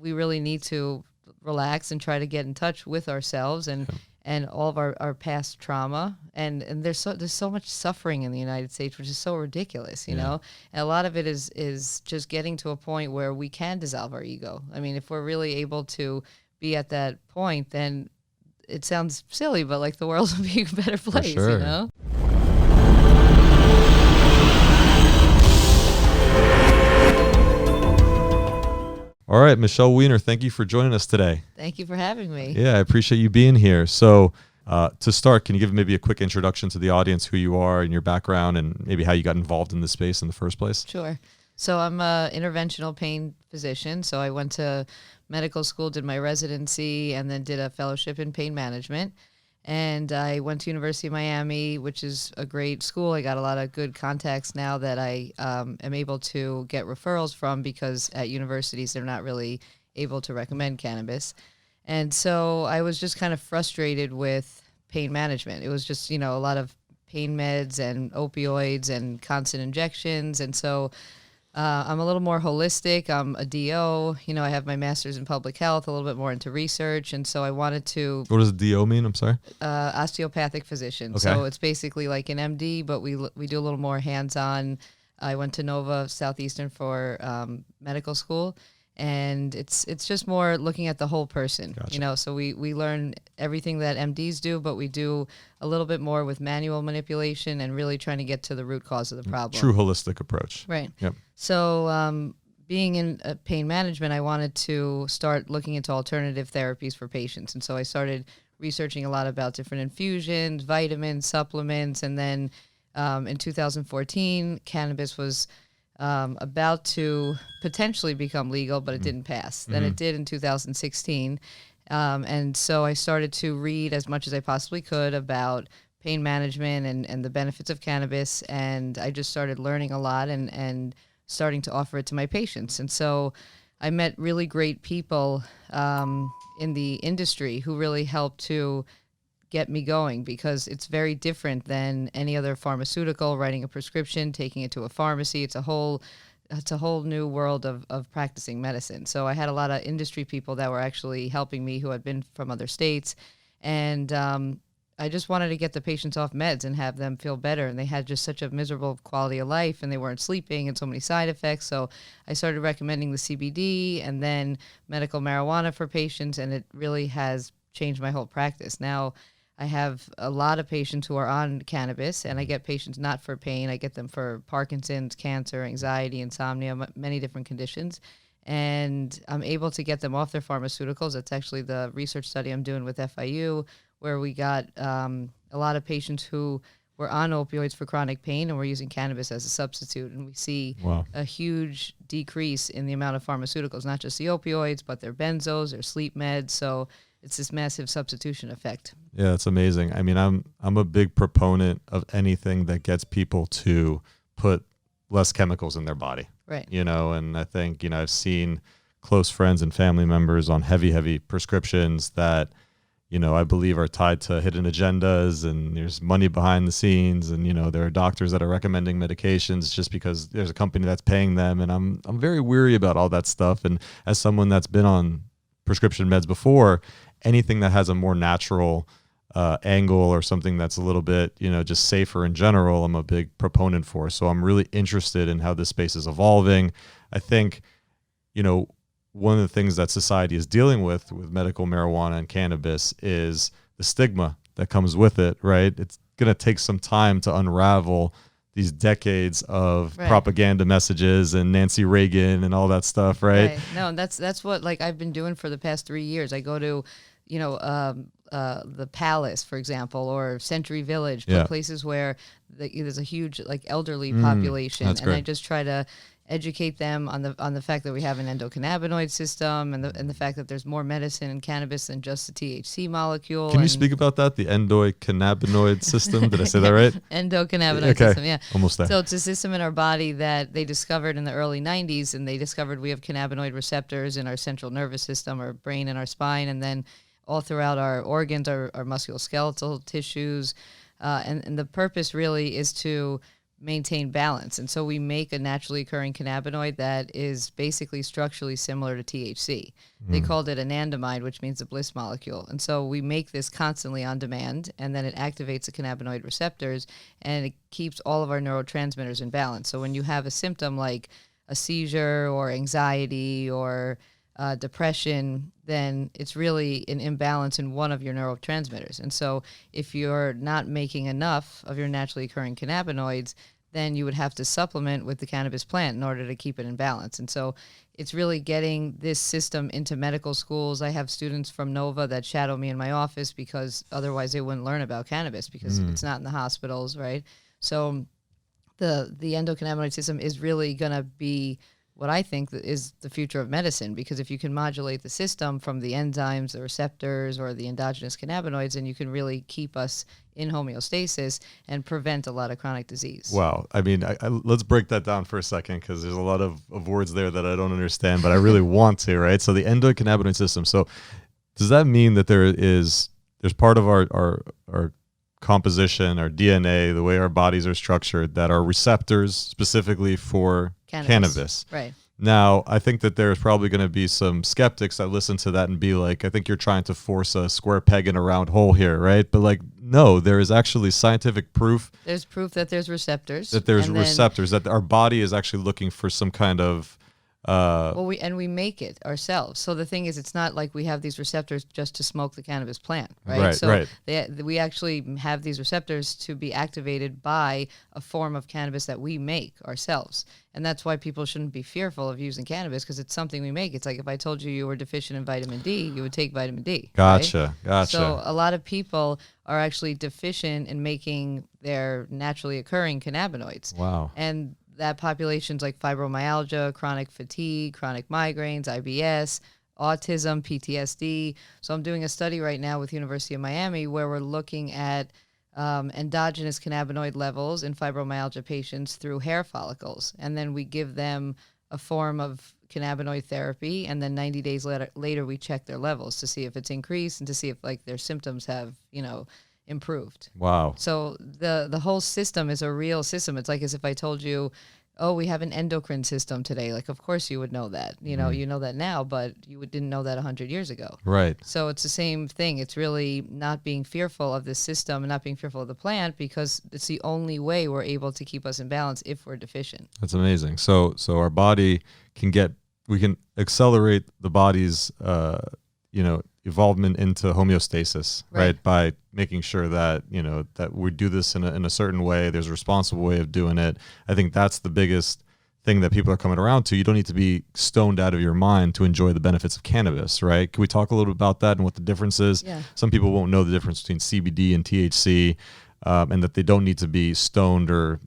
we really need to relax and try to get in touch with ourselves and all of our past trauma. And there's so much suffering in the United States, which is so ridiculous, you know? And a lot of it is just getting to a point where we can dissolve our ego. I mean, if we're really able to be at that point, then it sounds silly, but like the world will be a better place, you know? All right, Michelle Weiner, thank you for joining us today. Thank you for having me. Yeah, I appreciate you being here. So to start, can you give maybe a quick introduction to the audience, who you are and your background and maybe how you got involved in this space in the first place? Sure. So I'm an interventional pain physician. So I went to medical school, did my residency, and then did a fellowship in pain management. And I went to University of Miami, which is a great school. I got a lot of good contacts now that I am able to get referrals from, because at universities they're not really able to recommend cannabis. And so I was just kind of frustrated with pain management. It was just, a lot of pain meds and opioids and constant injections. And so I'm a little more holistic. I'm a DO. I have my master's in public health, a little bit more into research. And so I wanted to... What does DO mean? I'm sorry? Osteopathic physician. Okay. So it's basically like an MD, but we do a little more hands-on. I went to Nova Southeastern for medical school. And it's just more looking at the whole person, Gotcha. So we learn everything that MDs do, but we do a little bit more with manual manipulation and really trying to get to the root cause of the problem. True holistic approach. Right. Yep. So being in pain management, I wanted to start looking into alternative therapies for patients. And so I started researching a lot about different infusions, vitamins, supplements. And then in 2014, cannabis was about to potentially become legal, but it didn't pass. Then it did in 2016. And so I started to read as much as I possibly could about pain management and the benefits of cannabis. And I just started learning a lot and starting to offer it to my patients. And so I met really great people in the industry who really helped to get me going, because it's very different than any other pharmaceutical, writing a prescription, taking it to a pharmacy. It's a whole new world of practicing medicine. So I had a lot of industry people that were actually helping me who had been from other states. And I just wanted to get the patients off meds and have them feel better. And they had just such a miserable quality of life, and they weren't sleeping and so many side effects. So I started recommending the CBD and then medical marijuana for patients. And it really has changed my whole practice. Now, I have a lot of patients who are on cannabis, and I get patients not for pain. I get them for Parkinson's, cancer, anxiety, insomnia, many different conditions. And I'm able to get them off their pharmaceuticals. That's actually the research study I'm doing with FIU, where we got a lot of patients who were on opioids for chronic pain, and we're using cannabis as a substitute. And we see a huge decrease in the amount of pharmaceuticals, not just the opioids, but their benzos, their sleep meds. So it's this massive substitution effect. Yeah, it's amazing. I mean, I'm a big proponent of anything that gets people to put less chemicals in their body. Right. And I think, I've seen close friends and family members on heavy prescriptions that, I believe are tied to hidden agendas, and there's money behind the scenes, and, there are doctors that are recommending medications just because there's a company that's paying them. And I'm very weary about all that stuff. And as someone that's been on prescription meds before, anything that has a more natural angle or something that's a little bit, just safer in general, I'm a big proponent for. So I'm really interested in how this space is evolving. I think, one of the things that society is dealing with medical marijuana and cannabis is the stigma that comes with it, right? It's going to take some time to unravel these decades of propaganda messages and Nancy Reagan and all that stuff, right? No, and that's what I've been doing for the past 3 years. I go to, the Palace, for example, or Century Village, places where there's a huge elderly population, and I just try to educate them on the fact that we have an endocannabinoid system, and the fact that there's more medicine in cannabis than just the THC molecule. Can you speak about that? The endocannabinoid system? Did I say that right? Endocannabinoid system, yeah. Almost there. So it's a system in our body that they discovered in the early 90s, and they discovered we have cannabinoid receptors in our central nervous system, our brain, and our spine, and then all throughout our organs, our musculoskeletal tissues. And the purpose really is to maintain balance. And so we make a naturally occurring cannabinoid that is basically structurally similar to THC. They called it anandamide, which means the bliss molecule. And so we make this constantly on demand, and then it activates the cannabinoid receptors, and it keeps all of our neurotransmitters in balance. So when you have a symptom like a seizure or anxiety or depression, then it's really an imbalance in one of your neurotransmitters. And so if you're not making enough of your naturally occurring cannabinoids, then you would have to supplement with the cannabis plant in order to keep it in balance. And so it's really getting this system into medical schools. I have students from Nova that shadow me in my office because otherwise they wouldn't learn about cannabis because it's not in the hospitals, right? So the endocannabinoid system is really going to be what I think is the future of medicine, because if you can modulate the system from the enzymes, the receptors, or the endogenous cannabinoids, then you can really keep us in homeostasis and prevent a lot of chronic disease. Wow. I mean, let's break that down for a second, because there's a lot of words there that I don't understand, but I really want to, right? So the endocannabinoid system. So does that mean that there's part of our composition, our DNA, the way our bodies are structured, that are receptors specifically for cannabis? Right. Now, I think that there's probably going to be some skeptics that listen to that and be like, I think you're trying to force a square peg in a round hole here, right? But like, no, there is actually scientific proof. There's proof that there's receptors. That our body is actually looking for some kind of we make it ourselves. So the thing is, it's not like we have these receptors just to smoke the cannabis plant, right? We actually have these receptors to be activated by a form of cannabis that we make ourselves. And that's why people shouldn't be fearful of using cannabis, because it's something we make. It's like if I told you were deficient in vitamin D, you would take vitamin D. Gotcha. So a lot of people are actually deficient in making their naturally occurring cannabinoids. Wow. And that population's like fibromyalgia, chronic fatigue, chronic migraines, IBS, autism, PTSD. So I'm doing a study right now with University of Miami where we're looking at endogenous cannabinoid levels in fibromyalgia patients through hair follicles. And then we give them a form of cannabinoid therapy, and then 90 days later we check their levels to see if it's increased and to see if like their symptoms have, improved. Wow. So the whole system is a real system. It's like as if I told you, oh, we have an endocrine system today. Like, of course you would know that. You know that now, but you didn't know that 100 years ago. Right. So it's the same thing. It's really not being fearful of the system and not being fearful of the plant, because it's the only way we're able to keep us in balance if we're deficient. That's amazing. So our body we can accelerate the body's evolvement into homeostasis, right? By making sure that, that we do this in a certain way. There's a responsible way of doing it. I think that's the biggest thing that people are coming around to. You don't need to be stoned out of your mind to enjoy the benefits of cannabis, right? Can we talk a little bit about that and what the difference is? Yeah. Some people won't know the difference between CBD and THC, and that they don't need to be stoned or,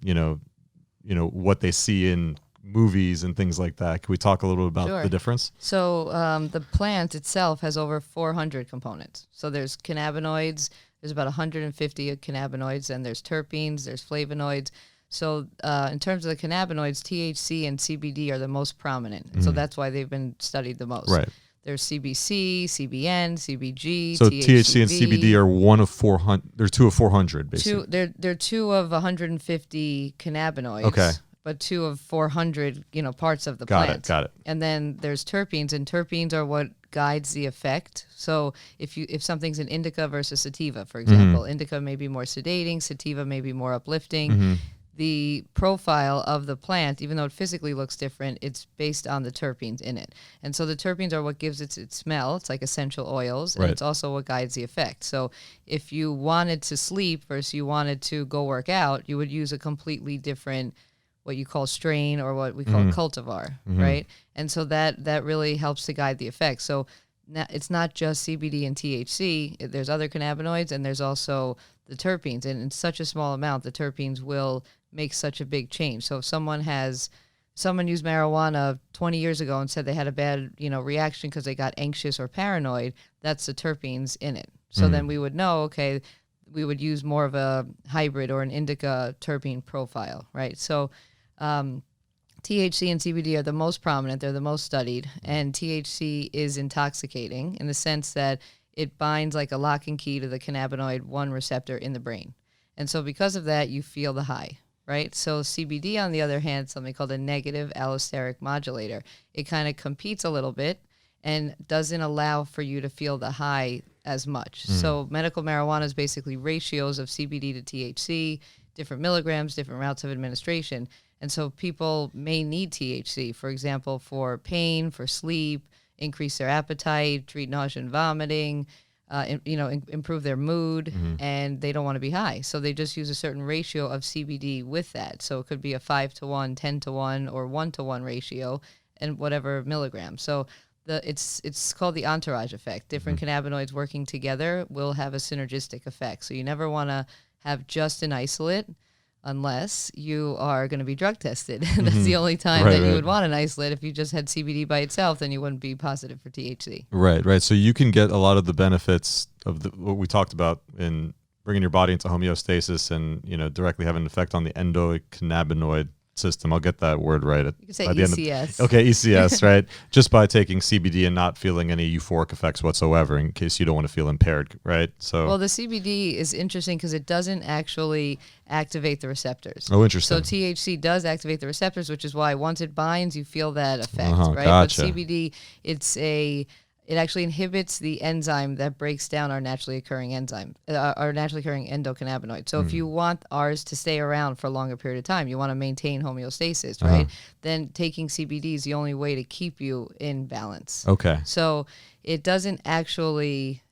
what they see in movies and things like that. Can we talk a little about the difference? So the plant itself has over 400 components. So there's cannabinoids, there's about 150 cannabinoids, and there's terpenes, there's flavonoids. So in terms of the cannabinoids, THC and CBD are the most prominent. And so that's why they've been studied the most. Right. There's CBC, CBN, CBG, so THCV. THC and CBD are one of 400. There's two of 400, basically. They're two of 150 cannabinoids. Okay. But two of 400, parts of the plant. Got it. And then there's terpenes, and terpenes are what guides the effect. So if something's an indica versus sativa, for example, indica may be more sedating, sativa may be more uplifting. The profile of the plant, even though it physically looks different, it's based on the terpenes in it. And so the terpenes are what gives it its smell. It's like essential oils, and it's also what guides the effect. So if you wanted to sleep versus you wanted to go work out, you would use a completely different, what you call strain, or what we call cultivar, right? And so that really helps to guide the effect. So it's not just CBD and THC. There's other cannabinoids, and there's also the terpenes. And in such a small amount, the terpenes will make such a big change. So if someone used marijuana 20 years ago and said they had a bad, reaction because they got anxious or paranoid, that's the terpenes in it. So then we would know, okay, we would use more of a hybrid or an indica terpene profile, right? So THC and CBD are the most prominent. They're the most studied. And THC is intoxicating in the sense that it binds like a lock and key to the cannabinoid 1 receptor in the brain. And so because of that, you feel the high, right? So CBD, on the other hand, something called a negative allosteric modulator. It kind of competes a little bit and doesn't allow for you to feel the high as much. So medical marijuana is basically ratios of CBD to THC, different milligrams, different routes of administration. And so people may need THC, for example, for pain, for sleep, increase their appetite, treat nausea and vomiting, improve their mood, and they don't want to be high. So they just use a certain ratio of CBD with that. So it could be a 5-to-1, 10-to-1, or 1-to-1 ratio, and whatever milligram. So it's called the entourage effect. Different cannabinoids working together will have a synergistic effect. So you never want to have just an isolate unless you are going to be drug tested. That's the only time that you would want an isolate. If you just had CBD by itself, then you wouldn't be positive for THC. Right. So you can get a lot of the benefits of what we talked about in bringing your body into homeostasis and, directly having an effect on the endocannabinoid system. I'll get that word right. You can say ECS. ECS, right? Just by taking CBD and not feeling any euphoric effects whatsoever, in case you don't want to feel impaired, right? So, well, the CBD is interesting because it doesn't actually activate the receptors. Oh, interesting. So THC does activate the receptors, which is why once it binds, you feel that effect, right? Gotcha. But CBD, it actually inhibits the enzyme that breaks down our naturally occurring endocannabinoid. So if you want ours to stay around for a longer period of time, you want to maintain homeostasis, right? Then taking CBD is the only way to keep you in balance. Okay. So it doesn't actually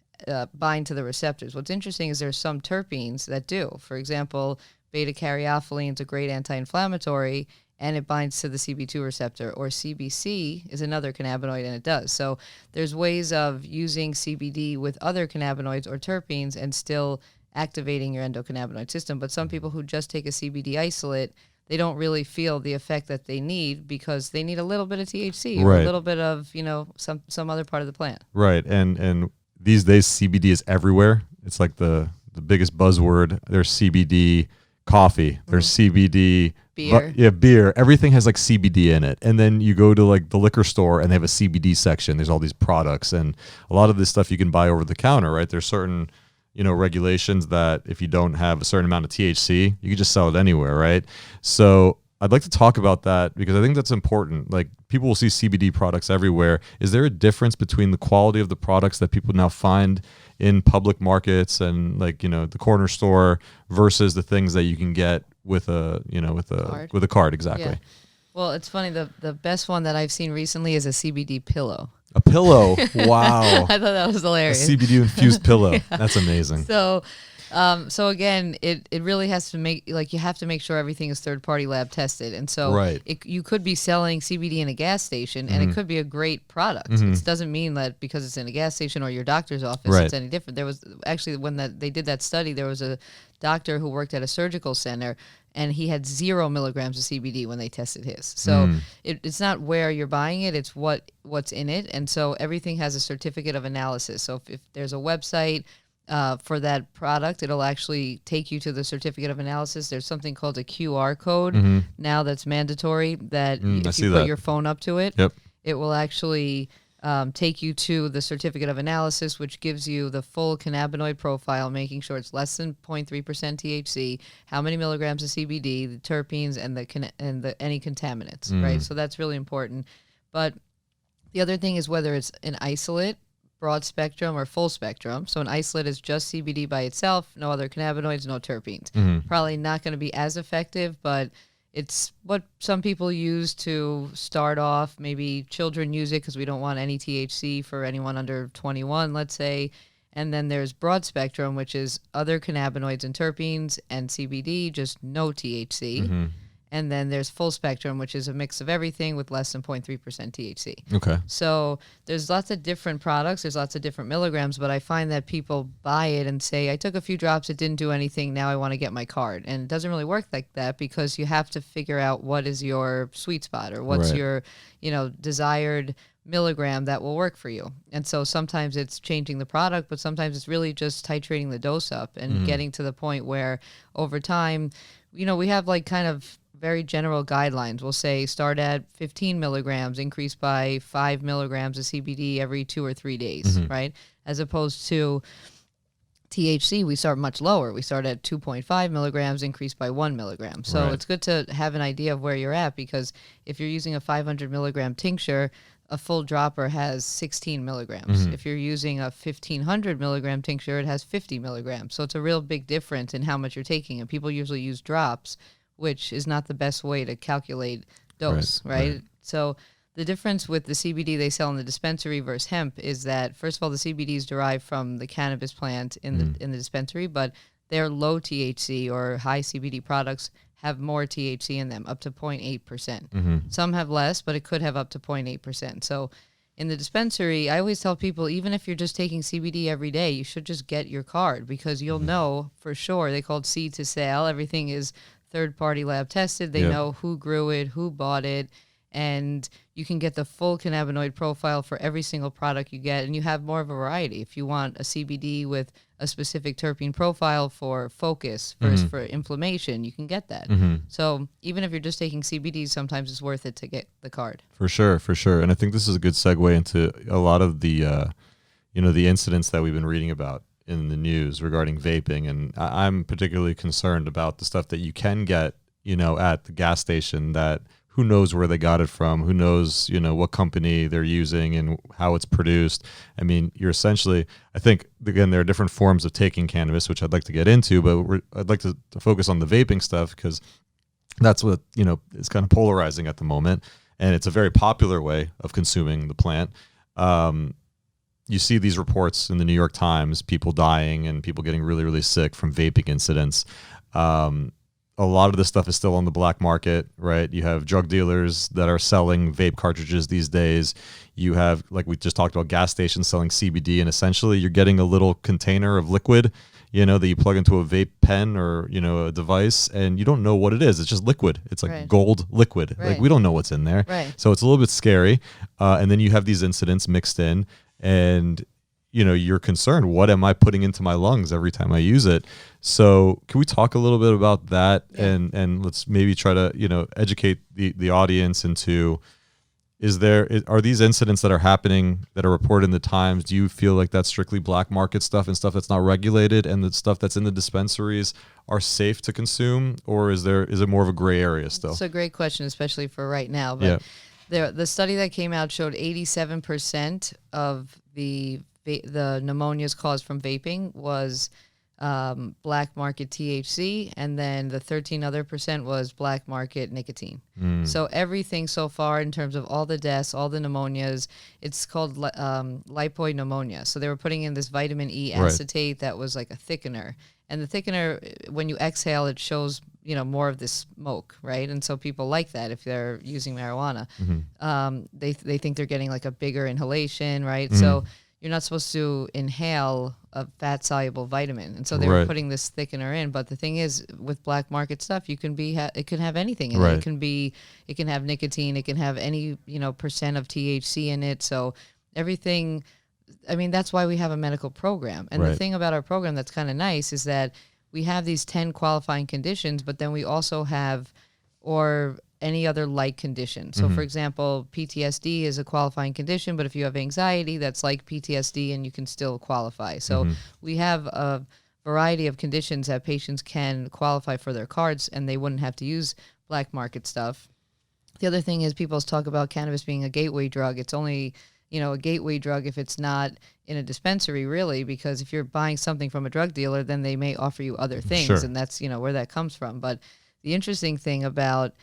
bind to the receptors. What's interesting is there's some terpenes that do. For example, beta-caryophyllene is a great anti-inflammatory, and it binds to the CB2 receptor, or CBC is another cannabinoid, and it does. So there's ways of using CBD with other cannabinoids or terpenes and still activating your endocannabinoid system. But some people who just take a CBD isolate, they don't really feel the effect that they need because they need a little bit of THC or a little bit of, some other part of the plant. Right. And these days CBD is everywhere. It's like the biggest buzzword. There's CBD coffee. There's CBD beer. Beer. Everything has like CBD in it. And then you go to like the liquor store and they have a CBD section. There's all these products, and a lot of this stuff you can buy over the counter, right? There's certain, regulations that if you don't have a certain amount of THC, you can just sell it anywhere, right? So I'd like to talk about that because I think that's important. Like, people will see CBD products everywhere. Is there a difference between the quality of the products that people now find in public markets and the corner store versus the things that you can get with a card? Exactly. Yeah. Well, it's funny. The best one that I've seen recently is a CBD pillow. A pillow. Wow. I thought that was hilarious. A CBD infused pillow. That's amazing. So again, it really has to you have to make sure everything is third-party lab tested. And so you could be selling CBD in a gas station and it could be a great product. It doesn't mean that because it's in a gas station or your doctor's office, it's any different. There was actually, when they did that study, there was a doctor who worked at a surgical center and he had 0 milligrams of CBD when they tested his. So it's not where you're buying it, it's what's in it. And so everything has a certificate of analysis. So if there's a website for that product, it'll actually take you to the certificate of analysis. There's something called a QR code now that's mandatory that if you put your phone up to it, it will actually take you to the certificate of analysis, which gives you the full cannabinoid profile, making sure it's less than 0.3% THC, how many milligrams of CBD, the terpenes, and any contaminants, right? So that's really important. But the other thing is whether it's an isolate, broad spectrum, or full spectrum. So an isolate is just CBD by itself, no other cannabinoids, no terpenes. Probably not going to be as effective, but it's what some people use to start off. Maybe children use it because we don't want any THC for anyone under 21, let's say. And then there's broad spectrum, which is other cannabinoids and terpenes and CBD, just no THC. And then there's full spectrum, which is a mix of everything with less than 0.3% THC. Okay. So there's lots of different products. There's lots of different milligrams, but I find that people buy it and say, I took a few drops, it didn't do anything, now I want to get my card. And it doesn't really work like that because you have to figure out what is your sweet spot or what's your, desired milligram that will work for you. And so sometimes it's changing the product, but sometimes it's really just titrating the dose up and getting to the point where over time, we have kind of very general guidelines. We'll say start at 15 milligrams, increase by 5 milligrams of CBD every 2 or 3 days, right? As opposed to THC, we start much lower. We start at 2.5 milligrams, increased by 1 milligram. So Right. it's good to have an idea of where you're at, because if you're using a 500 milligram tincture, a full dropper has 16 milligrams. If you're using a 1500 milligram tincture, it has 50 milligrams. So it's a real big difference in how much you're taking. And people usually use drops, which is not the best way to calculate dose, right? So the difference with the CBD they sell in the dispensary versus hemp is that, first of all, the CBD is derived from the cannabis plant in the dispensary, but their low THC or high CBD products have more THC in them, up to 0.8%. Some have less, but it could have up to 0.8%. So in the dispensary, I always tell people, even if you're just taking CBD every day, you should just get your card, because you'll know for sure. They call it seed to sale. Everything is third-party lab tested. They know who grew it, who bought it, and you can get the full cannabinoid profile for every single product you get, and you have more of a variety. If you want a CBD with a specific terpene profile for focus versus for inflammation, you can get that. So even if you're just taking CBD, sometimes it's worth it to get the card. For sure, for sure. And I think this is a good segue into a lot of the, the incidents that we've been reading about in the news regarding vaping. And I'm particularly concerned about the stuff that you can get, at the gas station, that who knows where they got it from, who knows, what company they're using and how it's produced. I mean, you're essentially, I think, again, there are different forms of taking cannabis, which I'd like to get into, but I'd like to focus on the vaping stuff, because that's what, is kind of polarizing at the moment. And it's a very popular way of consuming the plant. You see these reports in the New York Times, people dying and people getting really, really sick from vaping incidents. A lot of this stuff is still on the black market, right? You have drug dealers that are selling vape cartridges these days. You have, like we just talked about, gas stations selling CBD, and essentially you're getting a little container of liquid, that you plug into a vape pen or, a device, and you don't know what it is. It's just liquid. It's like gold liquid. Like, we don't know what's in there. So it's a little bit scary. And then you have these incidents mixed in, and you're concerned, what am I putting into my lungs every time I use it? So can we talk a little bit about that? And let's maybe try to, educate the audience into, are these incidents that are happening that are reported in the Times, do you feel like that's strictly black market stuff and stuff that's not regulated, and the stuff that's in the dispensaries are safe to consume, or is it more of a gray area still? It's a great question, especially for right now. But the study that came out showed 87% of the pneumonias caused from vaping was black market THC, and then the 13 other percent was black market nicotine. So everything so far in terms of all the deaths, all the pneumonias, it's called lipoid pneumonia. So they were putting in this vitamin E acetate that was like a thickener. And the thickener, when you exhale, it shows, more of this smoke, right? And so people like that if they're using marijuana. They think they're getting like a bigger inhalation, right? So you're not supposed to inhale a fat-soluble vitamin. And so they were putting this thickener in. But the thing is, with black market stuff, it can have anything in it. It can have nicotine, it can have any, percent of THC in it. So everything, that's why we have a medical program. And the thing about our program that's kind of nice is that we have these 10 qualifying conditions, but then we also have, or any other like condition. So for example, PTSD is a qualifying condition, but if you have anxiety, that's like PTSD and you can still qualify. So we have a variety of conditions that patients can qualify for their cards, and they wouldn't have to use black market stuff. The other thing is, people talk about cannabis being a gateway drug. It's only, a gateway drug if it's not in a dispensary, really, because if you're buying something from a drug dealer, then they may offer you other things, and that's, where that comes from. But the interesting thing about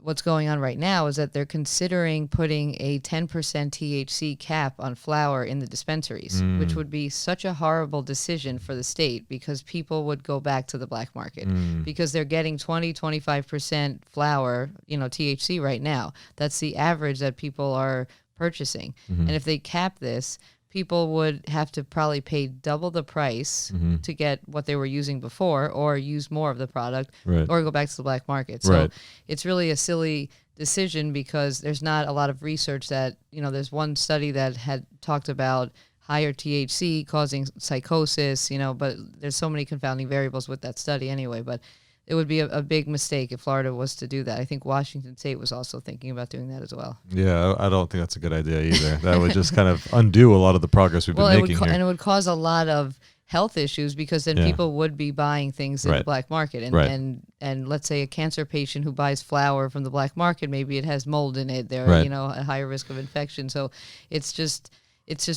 what's going on right now is that they're considering putting a 10% THC cap on flower in the dispensaries, which would be such a horrible decision for the state, because people would go back to the black market because they're getting 20-25% flower, THC right now. That's the average that people are purchasing. And if they cap this, people would have to probably pay double the price to get what they were using before, or use more of the product, or go back to the black market. So it's really a silly decision, because there's not a lot of research that, there's one study that had talked about higher THC causing psychosis, but there's so many confounding variables with that study anyway. But it would be a big mistake if Florida was to do that. I think Washington State was also thinking about doing that as well. Yeah, I don't think that's a good idea either. That would just kind of undo a lot of the progress we've been making here. And it would cause a lot of health issues, because then people would be buying things in the black market. And let's say a cancer patient who buys flour from the black market, maybe it has mold in it. They're, at higher risk of infection. So it's just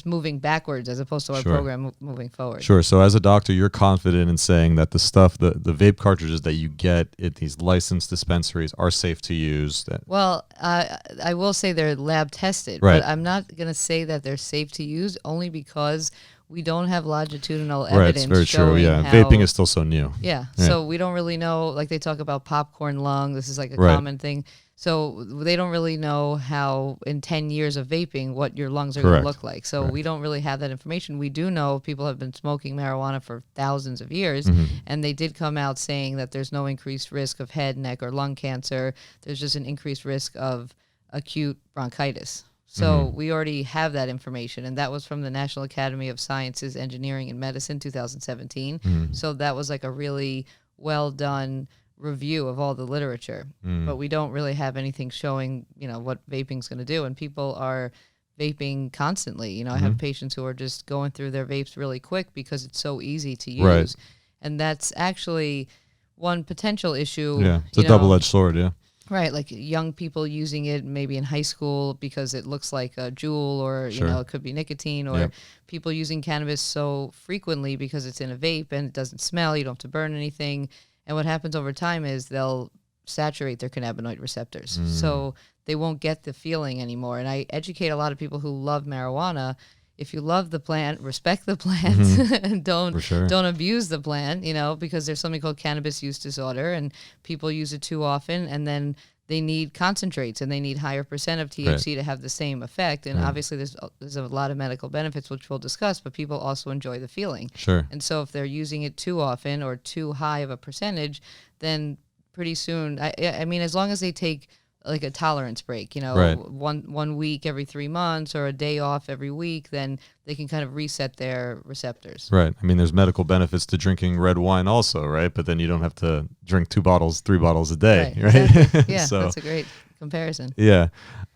moving backwards as opposed to our program moving forward. Sure. So as a doctor, you're confident in saying that the stuff, the vape cartridges that you get at these licensed dispensaries are safe to use? Well, I will say they're lab tested, but I'm not going to say that they're safe to use, only because we don't have longitudinal evidence. Right, it's very true, yeah. How, vaping is still so new. Yeah, so we don't really know, like they talk about popcorn lung, this is like a common thing. So they don't really know how in 10 years of vaping what your lungs are going to look like. So we don't really have that information. We do know people have been smoking marijuana for thousands of years, and they did come out saying that there's no increased risk of head, neck, or lung cancer. There's just an increased risk of acute bronchitis. So we already have that information, and that was from the National Academy of Sciences, Engineering, and Medicine, 2017. So that was like a really well done review of all the literature. But we don't really have anything showing, what vaping's going to do. And people are vaping constantly. I have patients who are just going through their vapes really quick because it's so easy to use. And that's actually one potential issue. Yeah, it's a double-edged sword, yeah. Right, like young people using it maybe in high school because it looks like a jewel, or it could be nicotine, or people using cannabis so frequently because it's in a vape and it doesn't smell, you don't have to burn anything. And what happens over time is they'll saturate their cannabinoid receptors, so they won't get the feeling anymore. And I educate a lot of people who love marijuana. If you love the plant, respect the plant, and don't abuse the plant, because there's something called cannabis use disorder, and people use it too often, and then they need concentrates and they need higher percent of THC to have the same effect. And obviously there's a lot of medical benefits, which we'll discuss, but people also enjoy the feeling. Sure. And so if they're using it too often or too high of a percentage, then pretty soon, I mean, as long as they take like a tolerance break, 1 week every 3 months, or a day off every week, then they can kind of reset their receptors. Right. I mean, there's medical benefits to drinking red wine also, right? But then you don't have to drink 2 bottles, 3 bottles a day, right? Exactly. Yeah, so, that's a great comparison. Yeah.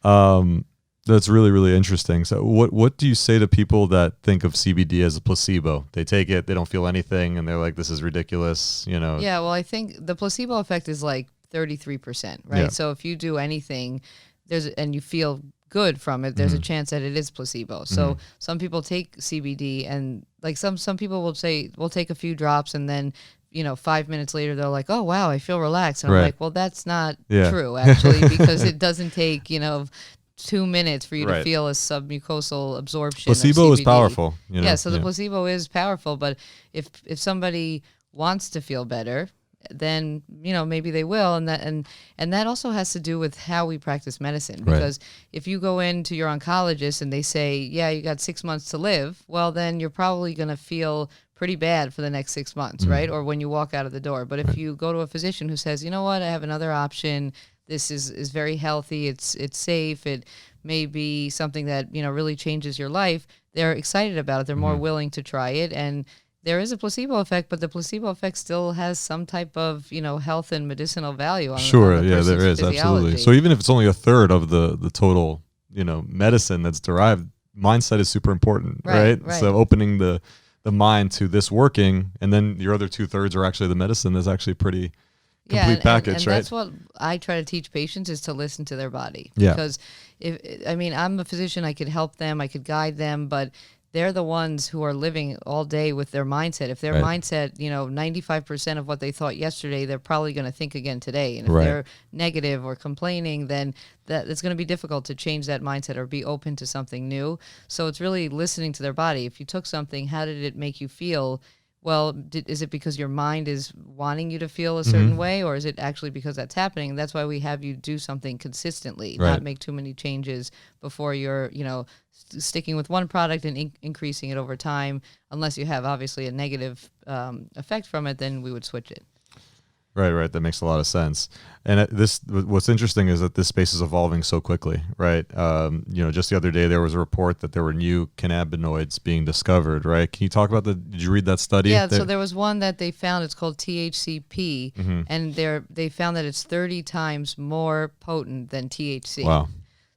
That's really, really interesting. So what do you say to people that think of CBD as a placebo? They take it, they don't feel anything, and they're like, this is ridiculous, Yeah, well, I think the placebo effect is like 33%, right? Yeah. So if you do anything, and you feel good from it, there's a chance that it is placebo. So some people take CBD, and like some people will say, we'll take a few drops, and then 5 minutes later they're like, oh wow, I feel relaxed. And I'm like, well, that's not true actually, because it doesn't take 2 minutes for you to feel a submucosal absorption. Placebo is powerful. So the placebo is powerful, but if somebody wants to feel better, then maybe they will, and that also has to do with how we practice medicine, because if you go into your oncologist and they say, yeah, you got 6 months to live, well, then you're probably going to feel pretty bad for the next 6 months, right? Or when you walk out of the door. But if you go to a physician who says, you know what, I have another option, this is very healthy, it's safe, it may be something that really changes your life, they're excited about it, they're more willing to try it. And there is a placebo effect, but the placebo effect still has some type of, health and medicinal value on on the there is, absolutely. So even if it's only a third of the total, medicine that's derived, mindset is super important, right? So opening the mind to this working, and then your other 2/3 are actually the medicine, is actually pretty complete package, and right? That's what I try to teach patients, is to listen to their body. Yeah. Because I'm a physician, I could help them, I could guide them, but they're the ones who are living all day with their mindset. If their mindset, 95% of what they thought yesterday, they're probably going to think again today. And if they're negative or complaining, then it's going to be difficult to change that mindset or be open to something new. So it's really listening to their body. If you took something, how did it make you feel? Well, is it because your mind is wanting you to feel a certain way, or is it actually because that's happening? And that's why we have you do something consistently, not make too many changes before you're, sticking with one product and increasing it over time. Unless you have obviously a negative effect from it, then we would switch it. Right. That makes a lot of sense. And what's interesting is that this space is evolving so quickly, right? Just the other day there was a report that there were new cannabinoids being discovered, right? Can you talk about did you read that study? Yeah, so there was one that they found, it's called THCP, and they found that it's 30 times more potent than THC. Wow.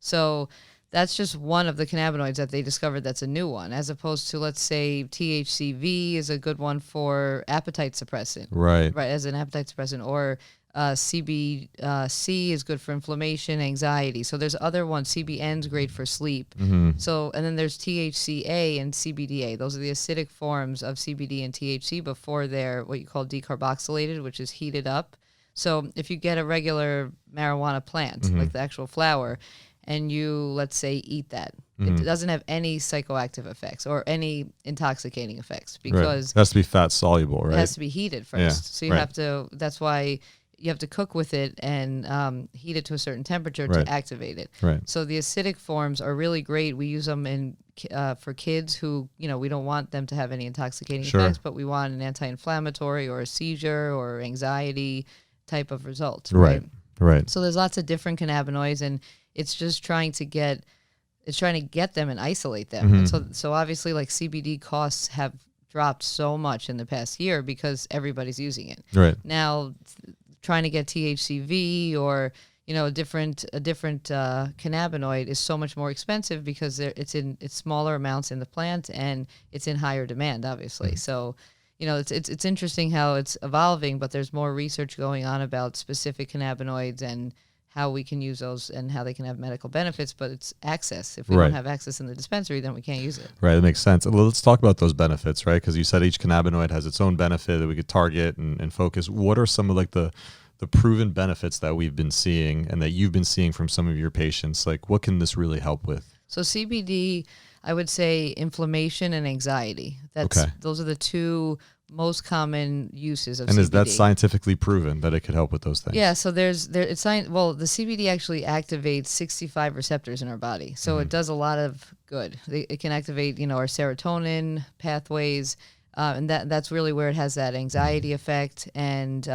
So that's just one of the cannabinoids that they discovered that's a new one, as opposed to, let's say, THCV is a good one for appetite suppressant. Right. Right, as an appetite suppressant, or CBC is good for inflammation, anxiety. So there's other ones. CBN's great for sleep. So, and then there's THCA and CBDA. Those are the acidic forms of CBD and THC before they're what you call decarboxylated, which is heated up. So if you get a regular marijuana plant, like the actual flower, and you, let's say, eat that, it doesn't have any psychoactive effects or any intoxicating effects, because it has to be fat soluble, right? It has to be heated first. Yeah, So you have to, that's why you have to cook with it and heat it to a certain temperature Right. to activate it. Right. So the acidic forms are really great. We use them in for kids who, we don't want them to have any intoxicating Sure. effects, but we want an anti-inflammatory or a seizure or anxiety type of results. Right. Right. So there's lots of different cannabinoids, and it's just trying to get them and isolate them. And so obviously, like, CBD costs have dropped so much in the past year because everybody's using it. Right. Now, trying to get THCV or a different cannabinoid is so much more expensive because it's smaller amounts in the plant and it's in higher demand, obviously. So, it's interesting how it's evolving, but there's more research going on about specific cannabinoids and how we can use those and how they can have medical benefits, but it's access. If we Right. don't have access in the dispensary, then we can't use it. Right, that makes sense. Well, let's talk about those benefits, right? Because you said each cannabinoid has its own benefit that we could target and focus. What are some of like the proven benefits that we've been seeing and that you've been seeing from some of your patients? Like, what can this really help with? So CBD, I would say inflammation and anxiety. Those are the two most common uses of CBD. And is that scientifically proven that it could help with those things? Yeah, so the CBD actually activates 65 receptors in our body. So it does a lot of good. It can activate, our serotonin pathways, and that's really where it has that anxiety effect, and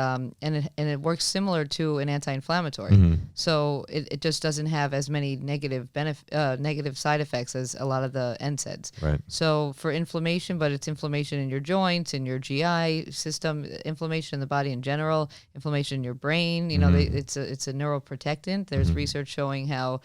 it works similar to an anti-inflammatory. So it just doesn't have as many negative side effects as a lot of the NSAIDs. Right. So for inflammation, but it's inflammation in your joints, in your GI system, inflammation in the body in general, inflammation in your brain. It's a neuroprotectant. There's research showing how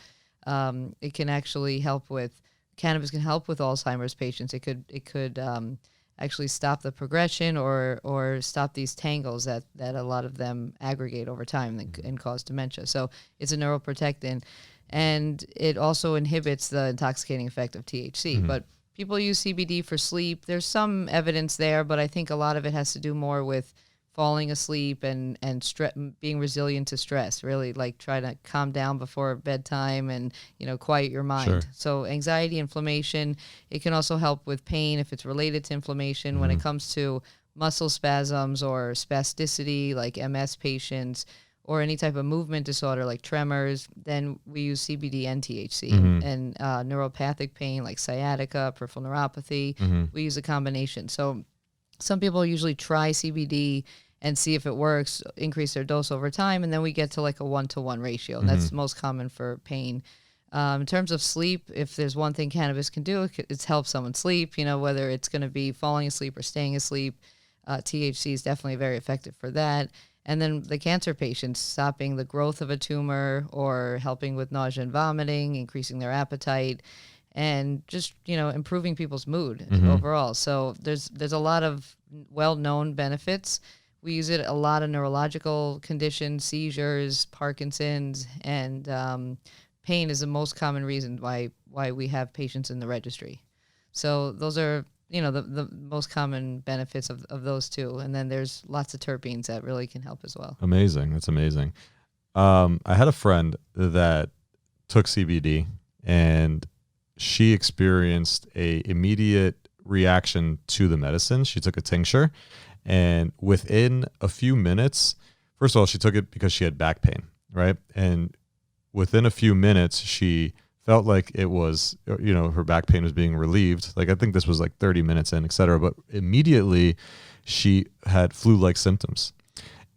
it can actually help with cannabis can help with Alzheimer's patients. It could actually stop the progression or stop these tangles that a lot of them aggregate over time and cause dementia. So it's a neuroprotectant, and it also inhibits the intoxicating effect of THC. But people use CBD for sleep. There's some evidence there, but I think a lot of it has to do more with falling asleep and being resilient to stress, really, like try to calm down before bedtime and, quiet your mind. Sure. So anxiety, inflammation, it can also help with pain if it's related to inflammation. When it comes to muscle spasms or spasticity, like MS patients, or any type of movement disorder like tremors, then we use CBD and THC. And neuropathic pain like sciatica, peripheral neuropathy, we use a combination. So some people usually try CBD and see if it works, increase their dose over time, and then we get to like a 1-to-1 ratio. And that's most common for pain. In terms of sleep, if there's one thing cannabis can do, it's help someone sleep, whether it's going to be falling asleep or staying asleep. THC is definitely very effective for that. And then the cancer patients, stopping the growth of a tumor or helping with nausea and vomiting, increasing their appetite, and just, improving people's mood overall. So there's a lot of well-known benefits. We use it a lot of neurological conditions, seizures, Parkinson's, and pain is the most common reason why we have patients in the registry. So those are, the most common benefits of those two. And then there's lots of terpenes that really can help as well. Amazing. That's amazing. I had a friend that took CBD, and she experienced a immediate reaction to the medicine. She took a tincture, and within a few minutes, first of all, she took it because she had back pain, right? And within a few minutes, she felt like it was, her back pain was being relieved. Like, I think this was like 30 minutes in, et cetera. But immediately she had flu-like symptoms.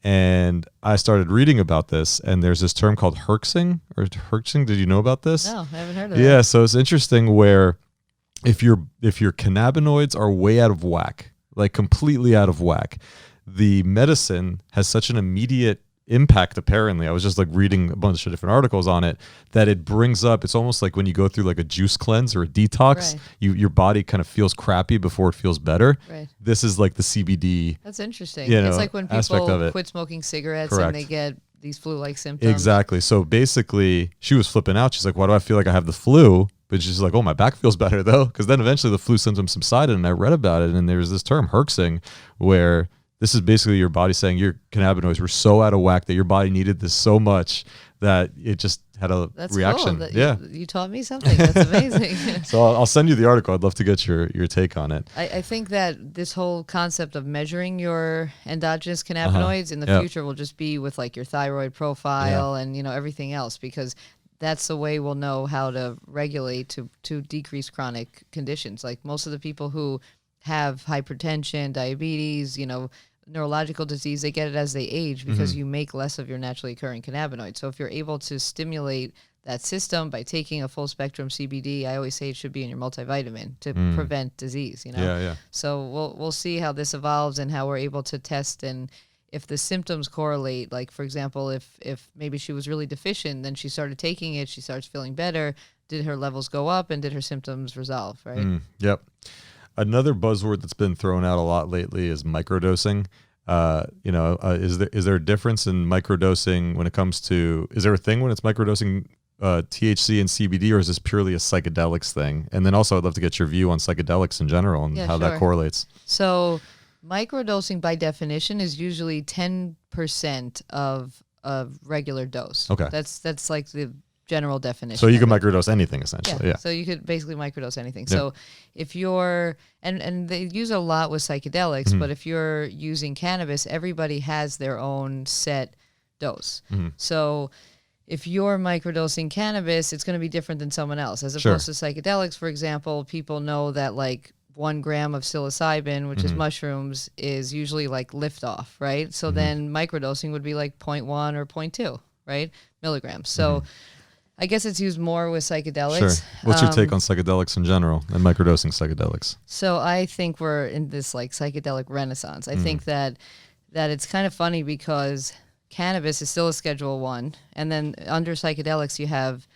And I started reading about this, and there's this term called herxing. Did you know about this? No, I haven't heard of that. Yeah, so it's interesting where if your cannabinoids are way out of whack, like completely out of whack, the medicine has such an immediate impact, apparently, I was just like reading a bunch of different articles on it, that it brings up, it's almost like when you go through like a juice cleanse or a detox, Right. your body kind of feels crappy before it feels better. Right. This is like the CBD. That's interesting. You know, It's like when aspect of people it. quit smoking cigarettes Correct. and they get these flu-like symptoms. Exactly. So basically, she was flipping out. She's like, why do I feel like I have the flu? But she's like, oh, my back feels better though. Because then eventually the flu symptoms subsided, and I read about it, and there's this term herxing, where this is basically your body saying your cannabinoids were so out of whack that your body needed this so much that it just had a That's reaction. Cool. Yeah. You taught me something. That's amazing. So I'll send you the article. I'd love to get your take on it. I think that this whole concept of measuring your endogenous cannabinoids in the future will just be with like your thyroid profile and, you know, everything else, because that's the way we'll know how to regulate to decrease chronic conditions. Like most of the people who have hypertension, diabetes, you know, neurological disease, they get it as they age because you make less of your naturally occurring cannabinoids. So if you're able to stimulate that system by taking a full spectrum CBD, I always say it should be in your multivitamin to prevent disease, you know? Yeah. So we'll see how this evolves and how we're able to test, and if the symptoms correlate. Like, for example, if maybe she was really deficient, then she started taking it, she starts feeling better. Did her levels go up and did her symptoms resolve, right? Yep. Another buzzword that's been thrown out a lot lately is microdosing. Is there a difference in microdosing when it comes to, is there a thing when it's microdosing THC and CBD, or is this purely a psychedelics thing? And then also I'd love to get your view on psychedelics in general and how that correlates. So microdosing by definition is usually 10% of a regular dose. Okay. That's like the general definition. So you can microdose anything essentially. Yeah. So you could basically microdose anything. Yeah. So if you're, and they use a lot with psychedelics, but if you're using cannabis, everybody has their own set dose. So if you're microdosing cannabis, it's going to be different than someone else. As opposed to psychedelics, for example, people know that like 1 gram of psilocybin, which is mushrooms, is usually like liftoff, right? So then microdosing would be like 0.1 or 0.2, right? Milligrams. So I guess it's used more with psychedelics. Sure. What's your take on psychedelics in general and microdosing psychedelics? So I think we're in this like psychedelic renaissance. I think that it's kind of funny because cannabis is still a Schedule 1, and then under psychedelics you have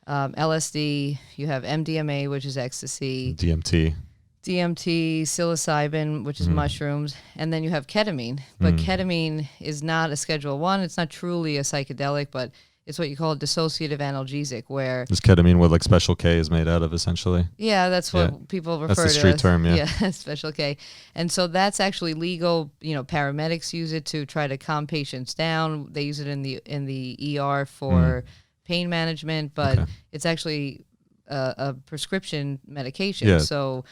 LSD, you have MDMA, which is ecstasy, DMT, psilocybin, which is mushrooms, and then you have ketamine. But ketamine is not a Schedule 1. It's not truly a psychedelic, but it's what you call a dissociative analgesic, where... Is ketamine what like Special K is made out of, essentially? Yeah, that's what people refer to. That's the street term, yeah. Yeah, Special K. And so that's actually legal. You know, paramedics use it to try to calm patients down. They use it in the ER for pain management, but it's actually a prescription medication. Yeah. So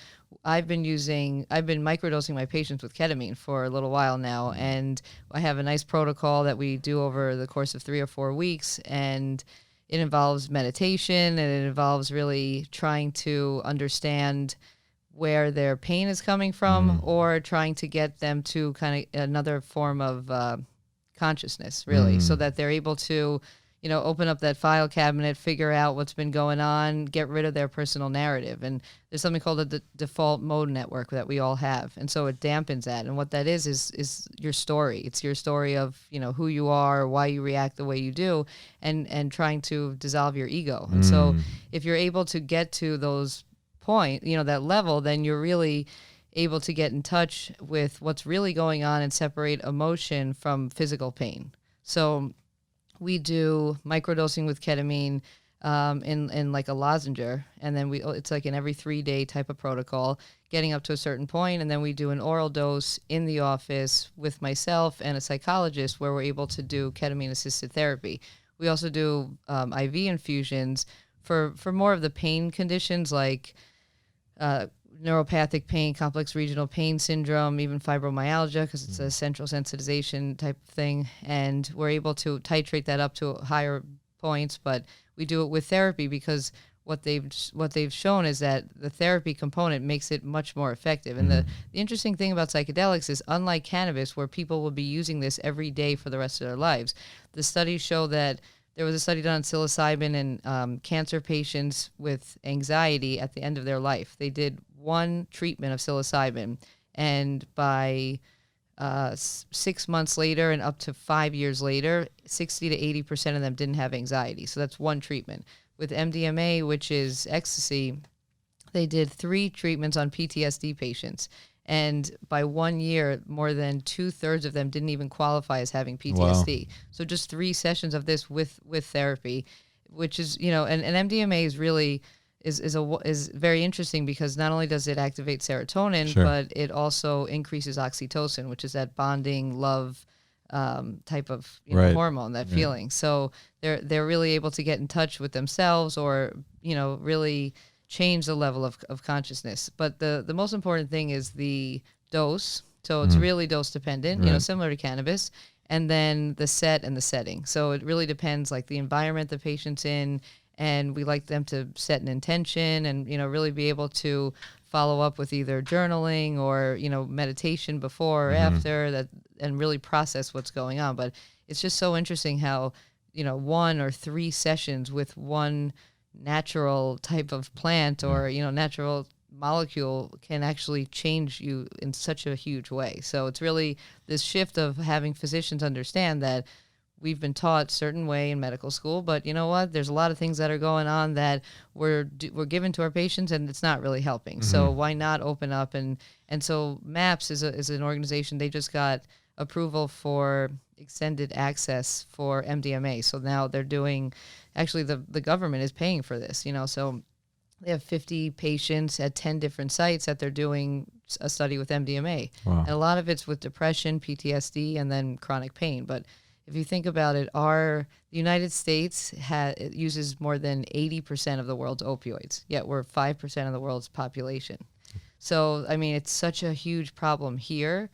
I've been microdosing my patients with ketamine for a little while now, and I have a nice protocol that we do over the course of 3 or 4 weeks, and it involves meditation, and it involves really trying to understand where their pain is coming from, or trying to get them to kind of another form of consciousness, really, so that they're able to, you know, open up that file cabinet, figure out what's been going on, get rid of their personal narrative. And there's something called a default mode network that we all have. And so it dampens that. And what that is your story. It's your story of, you know, who you are, why you react the way you do, and trying to dissolve your ego. And so if you're able to get to those point, you know, that level, then you're really able to get in touch with what's really going on and separate emotion from physical pain. So we do microdosing with ketamine in like a lozenger, and then it's like an every 3-day type of protocol, getting up to a certain point, and then we do an oral dose in the office with myself and a psychologist where we're able to do ketamine-assisted therapy. We also do IV infusions for more of the pain conditions like neuropathic pain, complex regional pain syndrome, even fibromyalgia, because it's a central sensitization type of thing. And we're able to titrate that up to higher points, but we do it with therapy because what they've shown is that the therapy component makes it much more effective. And the interesting thing about psychedelics is, unlike cannabis, where people will be using this every day for the rest of their lives, the studies show that there was a study done on psilocybin in cancer patients with anxiety at the end of their life. They did 1 treatment of psilocybin, and by 6 months later and up to 5 years later, 60 to 80% of them didn't have anxiety. So that's one treatment. With MDMA, which is ecstasy, they did 3 treatments on PTSD patients. And by 1 year, more than 2/3 of them didn't even qualify as having PTSD. Wow. So just 3 sessions of this with therapy, which is, and MDMA is really is very interesting because not only does it activate serotonin, sure, but it also increases oxytocin, which is that bonding, love type of right, hormone, that feeling. So they're really able to get in touch with themselves, or really change the level of consciousness. But the most important thing is the dose. So it's really dose dependent, right, similar to cannabis, and then the set and the setting. So it really depends, like the environment the patient's in. And we like them to set an intention and, really be able to follow up with either journaling or, meditation before or after that, and really process what's going on. But it's just so interesting how, 1 or 3 sessions with one natural type of plant or, natural molecule can actually change you in such a huge way. So it's really this shift of having physicians understand that we've been taught a certain way in medical school, but you know what? There's a lot of things that are going on that we're given to our patients, and it's not really helping. So why not open up? And so MAPS is an organization. They just got approval for extended access for MDMA. So now they're doing, actually the government is paying for this. So they have 50 patients at 10 different sites that they're doing a study with MDMA. Wow. And a lot of it's with depression, PTSD, and then chronic pain. But if you think about it, the United States uses more than 80% of the world's opioids, yet we're 5% of the world's population. So, I mean, it's such a huge problem here.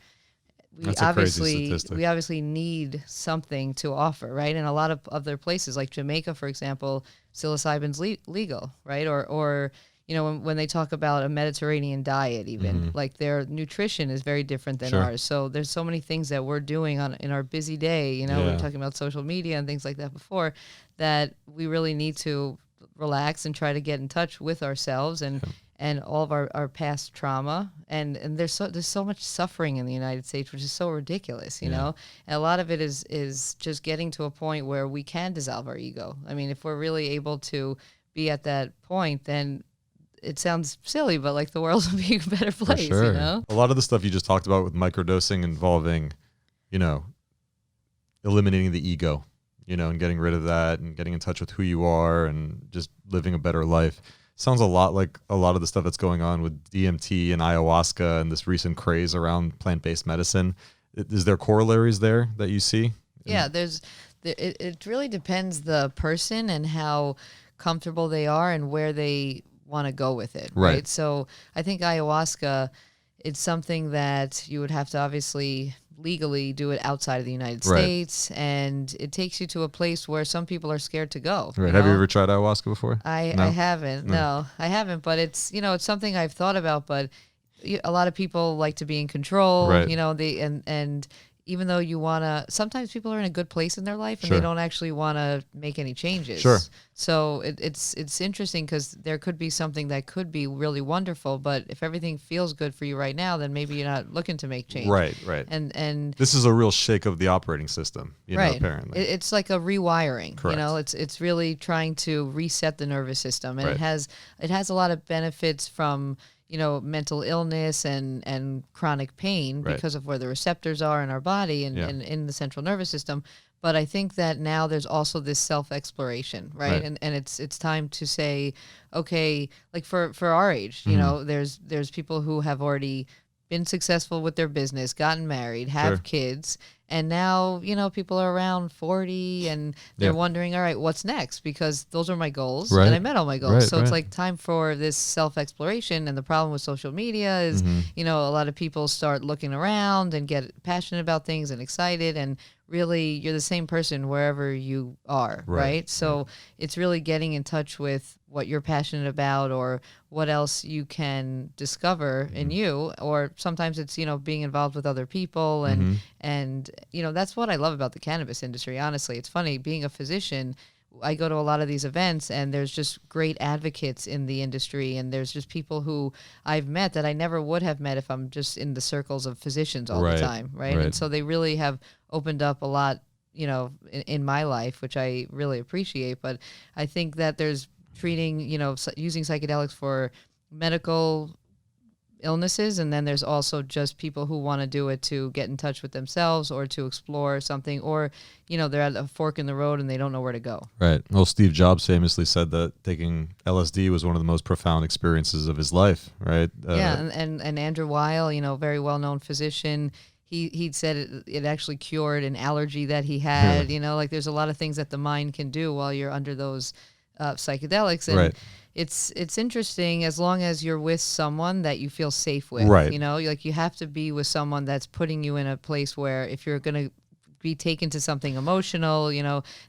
That's a crazy statistic. We obviously need something to offer, right? And a lot of other places, like Jamaica, for example, psilocybin's legal, right? Or when they talk about a Mediterranean diet, even like their nutrition is very different than ours. So there's so many things that we're doing in our busy day. We were talking about social media and things like that before, that we really need to relax and try to get in touch with ourselves and all of our past trauma. And there's so much suffering in the United States, which is so ridiculous, you know. And a lot of it is just getting to a point where we can dissolve our ego. I mean, if we're really able to be at that point, then it sounds silly, but like the world will be a better place, For sure. A lot of the stuff you just talked about with microdosing involving, eliminating the ego, and getting rid of that and getting in touch with who you are and just living a better life. Sounds a lot like a lot of the stuff that's going on with DMT and ayahuasca and this recent craze around plant-based medicine. Is there corollaries there that you see? Yeah, it really depends the person and how comfortable they are and where they want to go with it, right? So I think ayahuasca, it's something that you would have to obviously legally do it outside of the United States, and it takes you to a place where some people are scared to go. Right. Have you ever tried ayahuasca before? I haven't. No, I haven't, but it's it's something I've thought about, but a lot of people like to be in control, and even though you want to, sometimes people are in a good place in their life and they don't actually want to make any changes. Sure. So it's interesting because there could be something that could be really wonderful, but if everything feels good for you right now, then maybe you're not looking to make change. Right. And this is a real shake of the operating system, know, apparently. It's like a rewiring, Correct. It's really trying to reset the nervous system, and it has a lot of benefits from mental illness and chronic pain because of where the receptors are in our body and in the central nervous system. But I think that now there's also this self-exploration, right? And it's time to say, okay, like for our age, there's people who have already been successful with their business, gotten married, have kids, and now, people are around 40 and they're wondering, all right, what's next? Because those are my goals and I met all my goals. So it's like time for this self-exploration. And the problem with social media is, a lot of people start looking around and get passionate about things and excited, and really you're the same person wherever you are, right? So it's really getting in touch with what you're passionate about or what else you can discover in you, or sometimes it's, being involved with other people and that's what I love about the cannabis industry. Honestly, it's funny being a physician. I go to a lot of these events, and there's just great advocates in the industry, and there's just people who I've met that I never would have met if I'm just in the circles of physicians all the time, right? And so they really have opened up a lot, in my life, which I really appreciate. But I think that there's treating, using psychedelics for medical illnesses, and then there's also just people who want to do it to get in touch with themselves or to explore something, or they're at a fork in the road and they don't know where to go. Right. Well, Steve Jobs famously said that taking LSD was one of the most profound experiences of his life, right? And Andrew Weil, very well-known physician, he said it actually cured an allergy that he had. Like there's a lot of things that the mind can do while you're under those psychedelics, and it's interesting as long as you're with someone that you feel safe with. Right. Like you have to be with someone that's putting you in a place where if you're going to be taken to something emotional,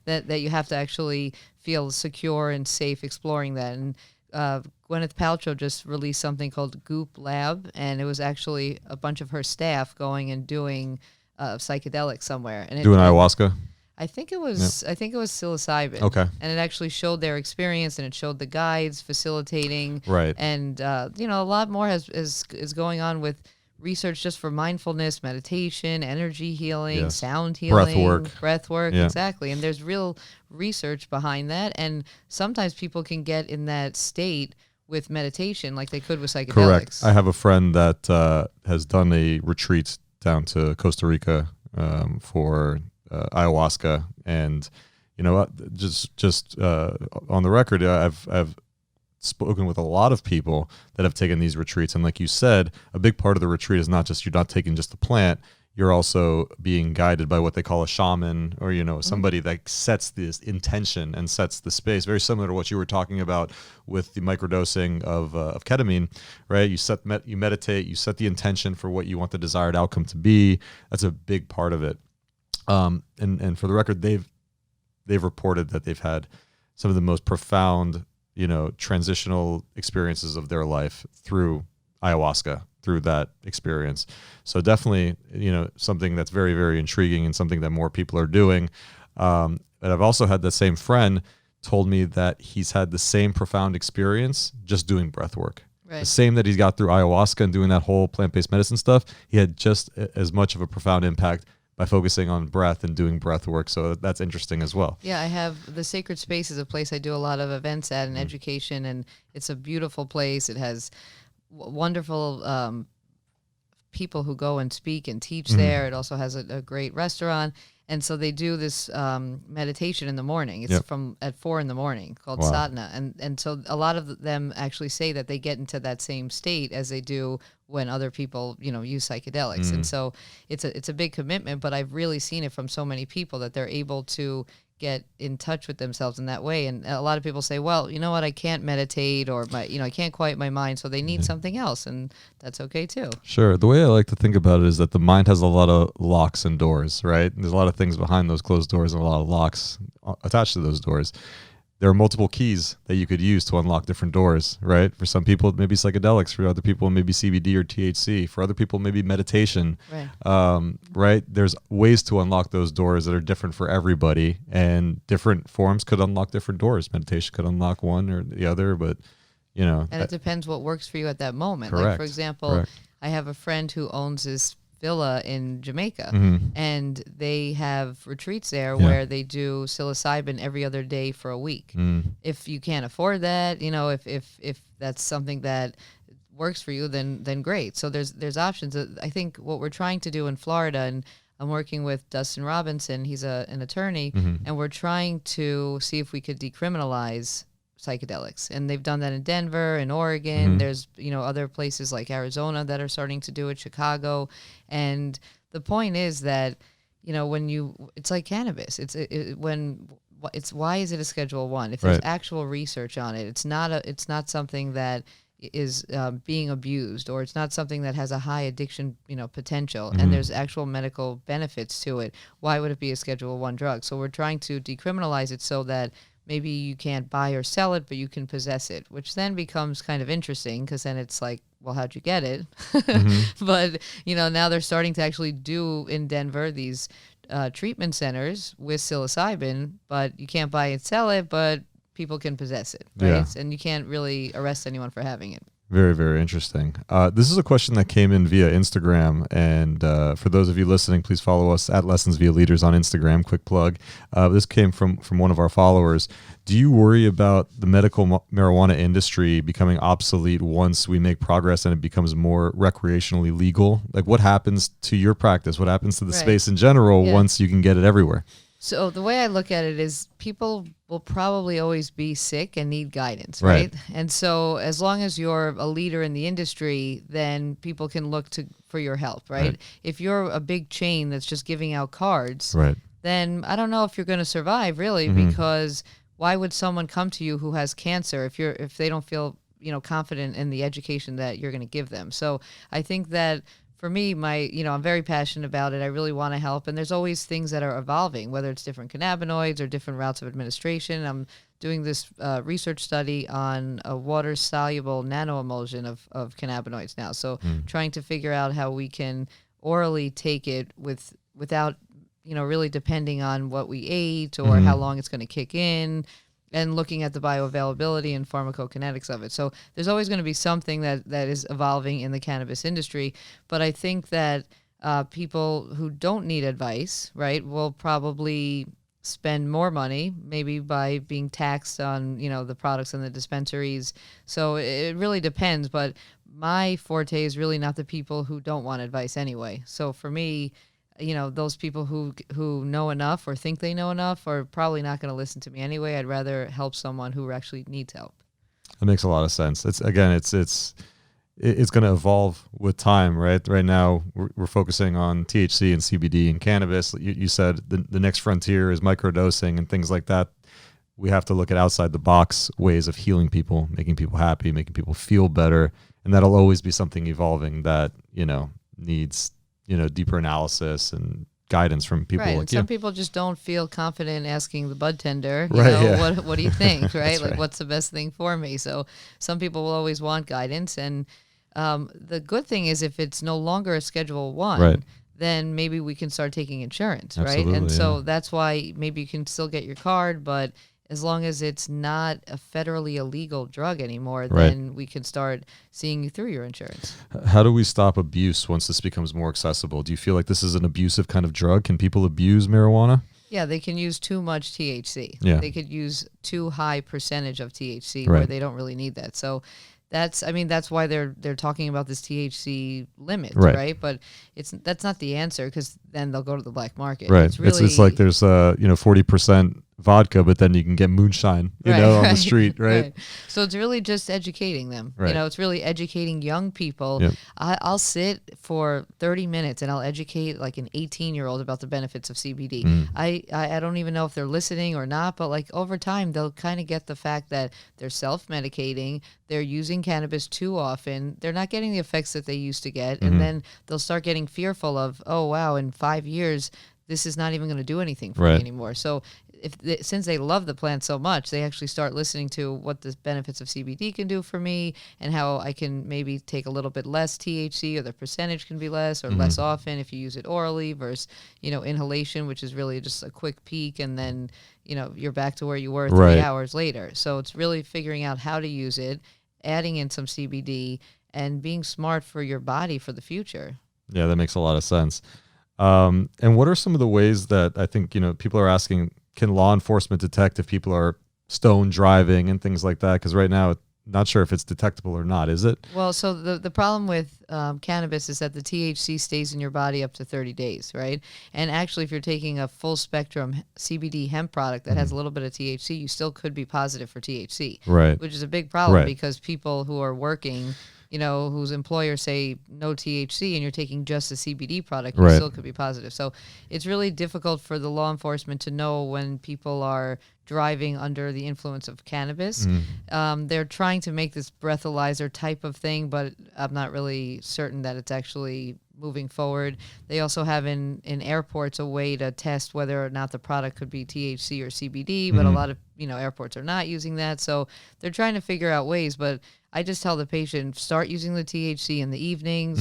that you have to actually feel secure and safe exploring that. And Gwyneth Paltrow just released something called Goop Lab, and it was actually a bunch of her staff going and doing psychedelics somewhere. And doing ayahuasca? I think it was psilocybin. Okay. And it actually showed their experience, and it showed the guides facilitating. Right. And a lot more is going on with research just for mindfulness, meditation, energy healing, sound healing, breath work, exactly. And there's real research behind that, and sometimes people can get in that state with meditation like they could with psychedelics. Correct. I have a friend that has done a retreat down to Costa Rica for ayahuasca, and just on the record, I've spoken with a lot of people that have taken these retreats, and like you said, a big part of the retreat is not just you're not taking just the plant, you're also being guided by what they call a shaman, or somebody that sets this intention and sets the space, very similar to what you were talking about with the microdosing of ketamine, right? You meditate, you set the intention for what you want the desired outcome to be. That's a big part of it. And for the record, they've reported that they've had some of the most profound, transitional experiences of their life through ayahuasca, through that experience. So definitely, something that's very, very intriguing and something that more people are doing. But I've also had the same friend told me that he's had the same profound experience just doing breath work. Right. The same that he's got through ayahuasca and doing that whole plant-based medicine stuff. He had just as much of a profound impact by focusing on breath and doing breath work. So that's interesting as well. Yeah, I have the Sacred Space is a place I do a lot of events at and education, and it's a beautiful place. It has wonderful people who go and speak and teach there. It also has a great restaurant. And so they do this meditation in the morning. It's from at 4 a.m. called sadhana. And so a lot of them actually say that they get into that same state as they do when other people, use psychedelics. And so it's a big commitment, but I've really seen it from so many people that they're able to get in touch with themselves in that way. And a lot of people say, well, you know what, I can't meditate, or I can't quiet my mind, so they need something else, and that's okay too. Sure. The way I like to think about it is that the mind has a lot of locks and doors, right? There's a lot of things behind those closed doors and a lot of locks attached to those doors. There are multiple keys that you could use to unlock different doors, right? For some people, it may be psychedelics. For other people, it may be CBD or THC. For other people, maybe meditation, right? There's ways to unlock those doors that are different for everybody, and different forms could unlock different doors. Meditation could unlock one or the other, but, And it depends what works for you at that moment. Correct. Like, for example, I have a friend who owns this villa in Jamaica, and they have retreats there where they do psilocybin every other day for a week. If you can't afford that, if that's something that works for you, then great. So there's options. I think what we're trying to do in Florida, and I'm working with Dustin Robinson, he's an attorney, and we're trying to see if we could decriminalize psychedelics, and they've done that in Denver and Oregon. There's other places like Arizona that are starting to do it, Chicago, and the point is that it's like cannabis. It's why is it a Schedule 1? If there's actual research on it, it's not something that is being abused, or it's not something that has a high addiction potential, and there's actual medical benefits to it. Why would it be a Schedule 1 drug? So we're trying to decriminalize it so that maybe you can't buy or sell it, but you can possess it, which then becomes kind of interesting, because then it's like, well, how'd you get it? But, now they're starting to actually do in Denver these treatment centers with psilocybin, but you can't buy and sell it, but people can possess it, right? Yeah. And you can't really arrest anyone for having it. Very, very interesting. This is a question that came in via Instagram. And for those of you listening, please follow us at Lessons Via Leaders on Instagram. Quick plug. This came from one of our followers. Do you worry about the medical marijuana industry becoming obsolete once we make progress and it becomes more recreationally legal? Like, what happens to your practice? What happens to the space in general once you can get it everywhere? So the way I look at it is people will probably always be sick and need guidance, right? And so as long as you're a leader in the industry, then people can look for your help, right? If you're a big chain that's just giving out cards, then I don't know if you're going to survive really, because why would someone come to you who has cancer if they don't feel, confident in the education that you're going to give them? So I think that for me, I'm very passionate about it. I really want to help. And there's always things that are evolving, whether it's different cannabinoids or different routes of administration. I'm doing this research study on a water-soluble nanoemulsion of cannabinoids now. So trying to figure out how we can orally take it without, really depending on what we ate or how long it's going to kick in, and looking at the bioavailability and pharmacokinetics of it. So there's always going to be something that is evolving in the cannabis industry. But I think that people who don't need advice, right, will probably spend more money, maybe by being taxed on, the products in the dispensaries. So it really depends. But my forte is really not the people who don't want advice anyway. So for me, those people who know enough or think they know enough are probably not going to listen to me anyway. I'd rather help someone who actually needs help. That makes a lot of sense. It's going to evolve with time, right? Right now, we're focusing on THC and CBD and cannabis. You said the next frontier is microdosing and things like that. We have to look at outside the box ways of healing people, making people happy, making people feel better, and that'll always be something evolving that needs deeper analysis and guidance from people like you. Some people just don't feel confident asking the bud tender, what do you think, right? Like, what's the best thing for me? So some people will always want guidance. And the good thing is if it's no longer a Schedule 1, then maybe we can start taking insurance, right? And so that's why maybe you can still get your card, but as long as it's not a federally illegal drug anymore, then we can start seeing you through your insurance. How do we stop abuse once this becomes more accessible? Do you feel like this is an abusive kind of drug? Can people abuse marijuana? Yeah, they can use too much THC. Yeah. They could use too high percentage of THC where they don't really need that. So that's why they're talking about this THC limit, right? But that's not the answer, because then they'll go to the black market. Right. It's really, it's like there's 40% vodka, but then you can get moonshine, on the street, right? So it's really just educating them. It's really educating young people. Yep. I'll sit for 30 minutes and I'll educate like an 18-year-old about the benefits of CBD. I don't even know if they're listening or not, but like over time, they'll kind of get the fact that they're self-medicating, they're using cannabis too often, they're not getting the effects that they used to get, and then they'll start getting fearful of, oh, wow, in 5 years, this is not even going to do anything for me anymore. So since they love the plant so much, they actually start listening to what the benefits of CBD can do for me and how I can maybe take a little bit less THC, or the percentage can be less or less often if you use it orally versus, inhalation, which is really just a quick peak and then, you're back to where you were 3 hours later. So it's really figuring out how to use it, adding in some CBD, and being smart for your body for the future. Yeah, that makes a lot of sense. And what are some of the ways that I think, people are asking, can law enforcement detect if people are stoned driving and things like that? Because right now, not sure if it's detectable or not, is it? Well, so the problem with cannabis is that the THC stays in your body up to 30 days, right? And actually, if you're taking a full spectrum CBD hemp product that has a little bit of THC, you still could be positive for THC, which is a big problem because people who are working, whose employers say no THC and you're taking just a CBD product, you still could be positive. So it's really difficult for the law enforcement to know when people are driving under the influence of cannabis. They're trying to make this breathalyzer type of thing, but I'm not really certain that it's actually moving forward. They also have in airports a way to test whether or not the product could be THC or CBD, but a lot of airports are not using that. So they're trying to figure out ways, but I just tell the patient, start using the THC in the evenings,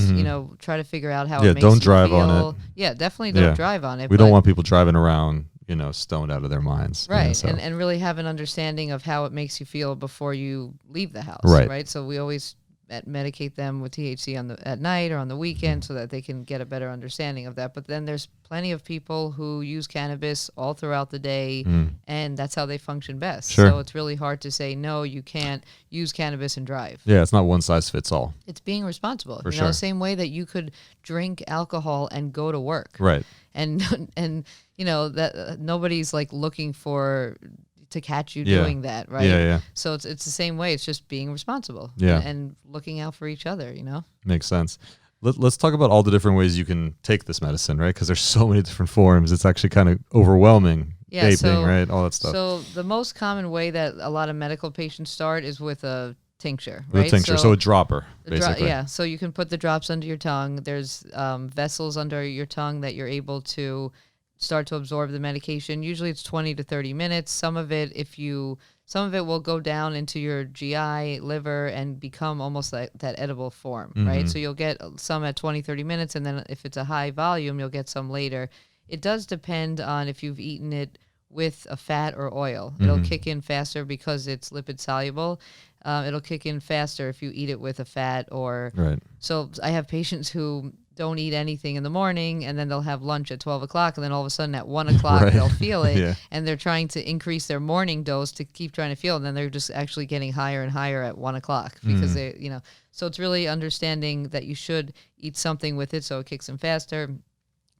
try to figure out how it makes don't you drive feel. on it. Yeah, definitely don't drive on it. We don't want people driving around, stoned out of their minds. Right. So. And really have an understanding of how it makes you feel before you leave the house. Right. So we always medicate them with THC at night or on the weekend so that they can get a better understanding of that. But then there's plenty of people who use cannabis all throughout the day, and that's how they function best. Sure. So it's really hard to say, no, you can't use cannabis and drive. Yeah, it's not one size fits all. It's being responsible. For sure. The same way that you could drink alcohol and go to work. Right. And that nobody's like looking to catch you doing that, right? Yeah. So it's the same way. It's just being responsible, and looking out for each other. Makes sense. Let's talk about all the different ways you can take this medicine, right? Because there's so many different forms. It's actually kind of overwhelming. Yeah, vaping, right? All that stuff. So the most common way that a lot of medical patients start is with a tincture, right? With a tincture, so a dropper, basically. So you can put the drops under your tongue. There's vessels under your tongue that you're able to start to absorb the medication. Usually it's 20 to 30 minutes. Some of it will go down into your GI, liver, and become almost like that edible form, right? So you'll get some at 20, 30 minutes, and then if it's a high volume, you'll get some later. It does depend on if you've eaten it with a fat or oil. It'll kick in faster because it's lipid soluble. It'll kick in faster if you eat it with a fat or... Right. So I have patients who don't eat anything in the morning, and then they'll have lunch at 12 o'clock, and then all of a sudden at 1 o'clock they'll feel it, and they're trying to increase their morning dose to keep trying to feel, and then they're just actually getting higher and higher at 1 o'clock because they, so it's really understanding that you should eat something with it so it kicks in faster.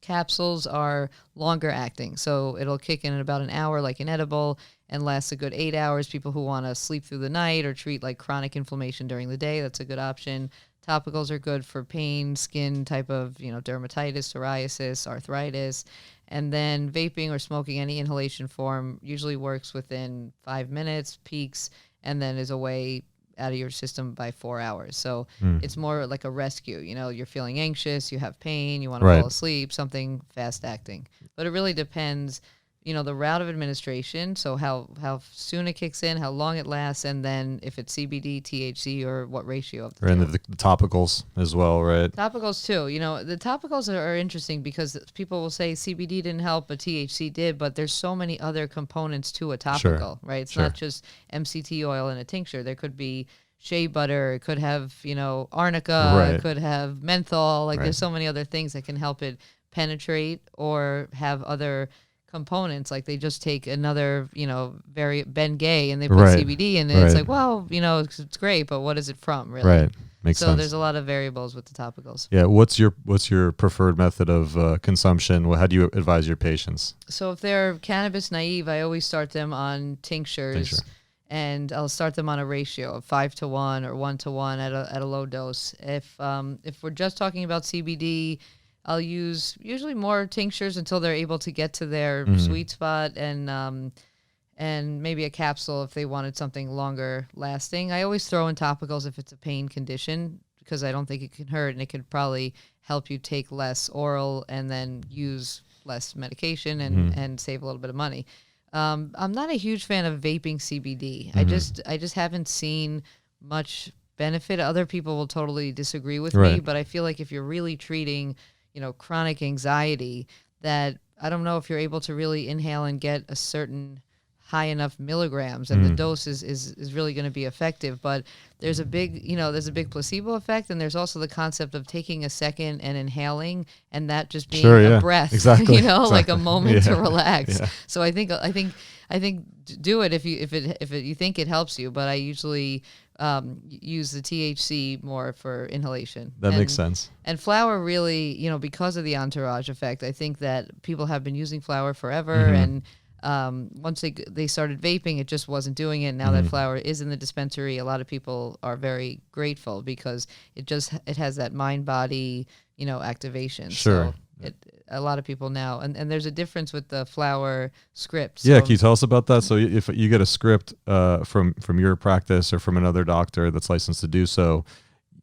Capsules are longer acting, so it'll kick in about an hour like an edible and lasts a good 8 hours. People who want to sleep through the night or treat like chronic inflammation during the day, that's a good option. Topicals are good for pain, skin type of, dermatitis, psoriasis, arthritis. And then vaping or smoking, any inhalation form, usually works within 5 minutes, peaks, and then is away out of your system by 4 hours. So it's more like a rescue. You're feeling anxious, you have pain, you want to fall asleep, something fast acting. But it really depends, the route of administration, so how soon it kicks in, how long it lasts, and then if it's CBD, THC, or what ratio of the and the topicals as well, right? Topicals too. The topicals are interesting because people will say CBD didn't help, but THC did, but there's so many other components to a topical, right? It's not just MCT oil in a tincture. There could be shea butter, it could have, arnica, it could have menthol, there's so many other things that can help it penetrate or have other components. Like they just take another, very Bengay and they put CBD in it. It's like, well, it's great, but what is it from, really? Right. Makes sense. So there's a lot of variables with the topicals. Yeah. What's your preferred method of consumption? How do you advise your patients? So if they're cannabis naive, I always start them on tinctures. And I'll start them on a ratio of 5-to-1 or 1-to-1 at a low dose. If we're just talking about CBD, I'll use usually more tinctures until they're able to get to their sweet spot, and maybe a capsule if they wanted something longer lasting. I always throw in topicals if it's a pain condition because I don't think it can hurt, and it could probably help you take less oral and then use less medication and save a little bit of money. I'm not a huge fan of vaping CBD. I just haven't seen much benefit. Other people will totally disagree with me, but I feel like if you're really treating chronic anxiety, that I don't know if you're able to really inhale and get a certain high enough milligrams, and the dose is really going to be effective. But there's a big, there's a big placebo effect, and the's also the concept of taking a second and inhaling, and that just being a breath, exactly. Like a moment to relax. Yeah. So I think do it if you think it helps you. But I usually use the THC more for inhalation. That makes sense. And flower really, because of the entourage effect, I think that people have been using flower forever, and once they started vaping, it just wasn't doing it. Now that flower is in the dispensary, a lot of people are very grateful because it has that mind body, activation. Sure. So a lot of people now, and there's a difference with the flower scripts. Yeah, can you tell us about that? So if you get a script from your practice or from another doctor that's licensed to do so,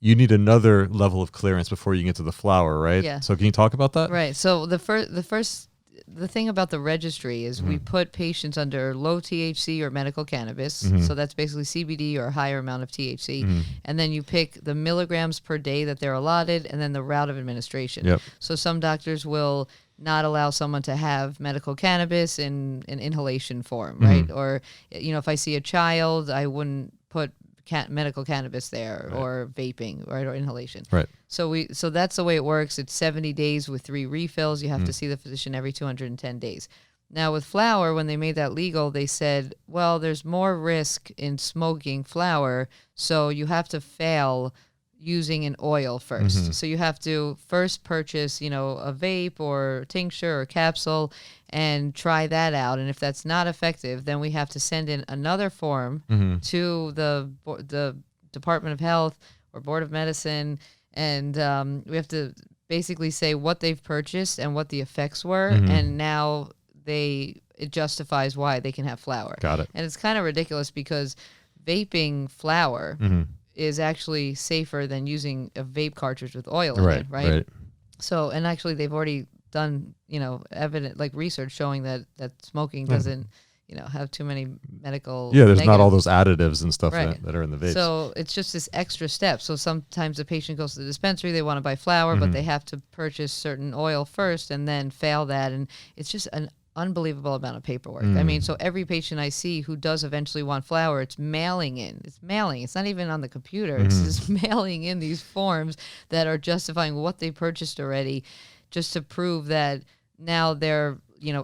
you need another level of clearance before you get to the flower, right? Yeah. So can you talk about that? Right. So the first the thing about the registry is we put patients under low THC or medical cannabis. So that's basically CBD or a higher amount of THC. And then you pick the milligrams per day that they're allotted and then the route of administration. Yep. So some doctors will not allow someone to have medical cannabis in an inhalation form, right? Or, if I see a child, I wouldn't put medical cannabis there, or vaping, right, or inhalation. Right. So that's the way it works. It's 70 days with 3 refills. You have to see the physician every 210 days. Now with flower, when they made that legal, they said, well, there's more risk in smoking flower, so you have to fail using an oil first. So you have to first purchase, a vape or tincture or capsule and try that out. And if that's not effective, then we have to send in another form to the Department of Health or Board of Medicine. And we have to basically say what they've purchased and what the effects were. And now it justifies why they can have flower. Got it. And it's kind of ridiculous because vaping flower is actually safer than using a vape cartridge with oil in it, right? So, and actually they've already done, evident, like research showing that smoking doesn't, have too many medical there's not all those additives and stuff that are in the vapes. So it's just this extra step. So sometimes the patient goes to the dispensary, they want to buy flower, but they have to purchase certain oil first and then fail that. And it's just an unbelievable amount of paperwork. I mean, so every patient I see who does eventually want flower, it's mailing in. It's mailing. It's not even on the computer. It's just mailing in these forms that are justifying what they purchased already, just to prove that now they're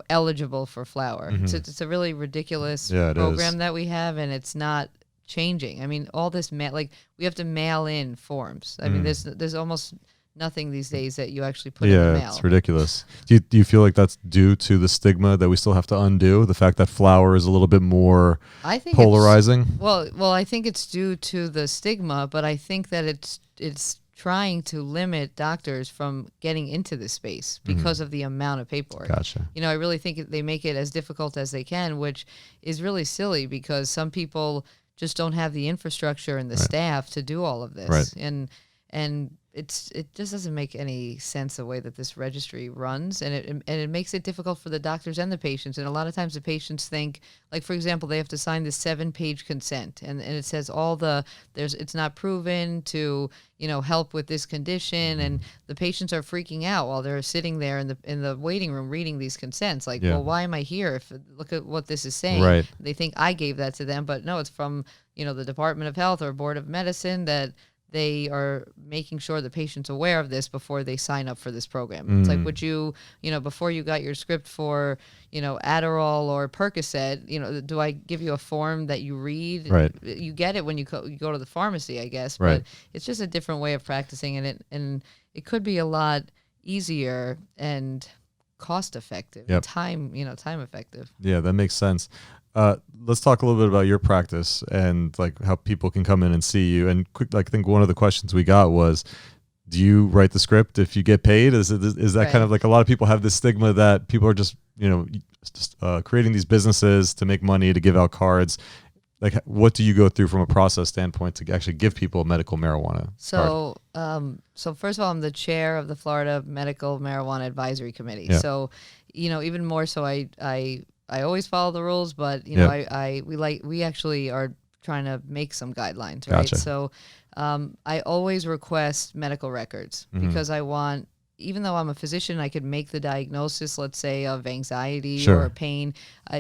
eligible for flower. It's a really ridiculous program that we have, and it's not changing. I mean, all this we have to mail in forms. I mean, there's almost nothing these days that you actually put in the mail. It's ridiculous. Do you feel like that's due to the stigma that we still have to undo? The fact that flower is a little bit more polarizing? Well, I think it's due to the stigma, but I think that it's trying to limit doctors from getting into this space because of the amount of paperwork. Gotcha. I really think they make it as difficult as they can, which is really silly because some people just don't have the infrastructure and the staff to do all of this. Right. And it just doesn't make any sense the way that this registry runs, and it makes it difficult for the doctors and the patients. And a lot of times the patients think, like for example, they have to sign this 7-page consent, and it says it's not proven to help with this condition, and the patients are freaking out while they're sitting there in the waiting room reading these consents. Like, well, why am I here? Look at what this is saying. Right. They think I gave that to them, but no, it's from the Department of Health or Board of Medicine that they are making sure the patient's aware of this before they sign up for this program. It's like, would you, before you got your script for, Adderall or Percocet, do I give you a form that you read? Right. You get it when you go to the pharmacy, I guess. Right. But it's just a different way of practicing, and it could be a lot easier and cost effective, time effective. Yeah, that makes sense. Let's talk a little bit about your practice and like how people can come in and see you. And I think one of the questions we got was, do you write the script if you get paid? Is that kind of like, a lot of people have this stigma that people are just creating these businesses to make money, to give out cards. Like, what do you go through from a process standpoint to actually give people a medical marijuana card? So first of all, I'm the chair of the Florida Medical Marijuana Advisory Committee. Yeah. So, even more so, I always follow the rules, but we actually are trying to make some guidelines, right? Gotcha. So I always request medical records because I want, even though I'm a physician, I could make the diagnosis, let's say, of anxiety or pain,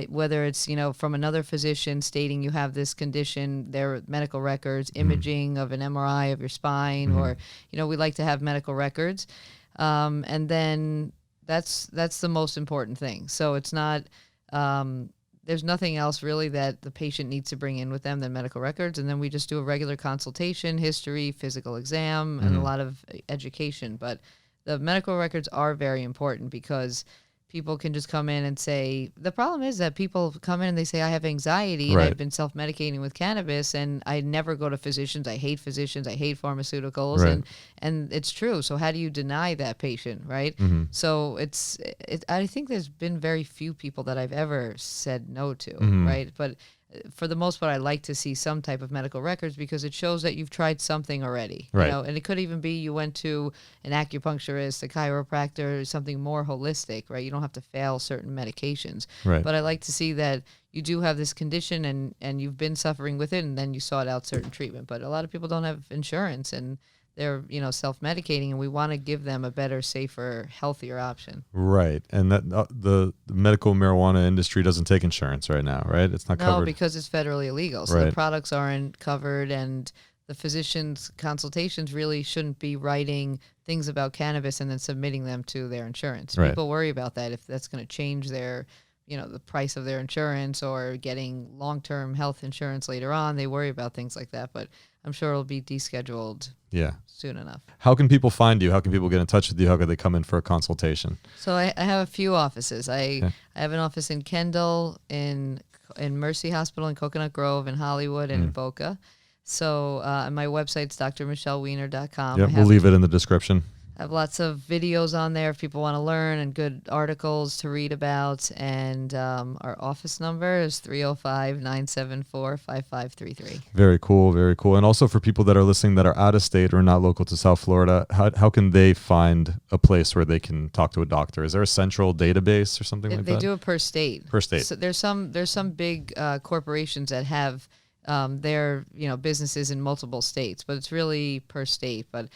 whether it's, from another physician stating you have this condition, their medical records, imaging of an MRI of your spine, or, we like to have medical records. And then that's the most important thing. So it's not, there's nothing else really that the patient needs to bring in with them than medical records. And then we just do a regular consultation, history, physical exam, and a lot of education. But the medical records are very important because people can just come in and say, the problem is that people come in and they say, I have anxiety and I've been self-medicating with cannabis and I never go to physicians. I hate physicians. I hate pharmaceuticals. And it's true. So how do you deny that patient, right? So I think there's been very few people that I've ever said no to, right? But for the most part, I like to see some type of medical records because it shows that you've tried something already. Right. You know, and it could even be you went to an acupuncturist, a chiropractor, something more holistic, right? You don't have to fail certain medications. Right. But I like to see that you do have this condition and you've been suffering with it, and then you sought out certain treatment. But a lot of people don't have insurance, and they're, you know, self-medicating, and we want to give them a better, safer, healthier option. Right. And that the medical marijuana industry doesn't take insurance right now, right? It's not covered. No, because it's federally illegal. So Right. the products aren't covered, and the physician's consultations really shouldn't be writing things about cannabis and then submitting them to their insurance. Right. People worry about that, if that's going to change their, you know, the price of their insurance or getting long-term health insurance later on. They worry about things like that, but I'm sure it'll be descheduled soon enough. How can people find you? How can people get in touch with you? How can they come in for a consultation? So I have a few offices. I have an office in Kendall, in Mercy Hospital, in Coconut Grove, in Hollywood, and in Boca. So my website's drmichelleweiner.com. We'll leave it in the description. I have lots of videos on there if people want to learn, and good articles to read about. And our office number is 305-974-5533. Very cool. Very cool. And also for people that are listening that are out of state or not local to South Florida, how can they find a place where they can talk to a doctor? Is there a central database or something like that? They do it per state. Per state. So there's some big corporations that have their, you know, businesses in multiple states, but it's really per state. But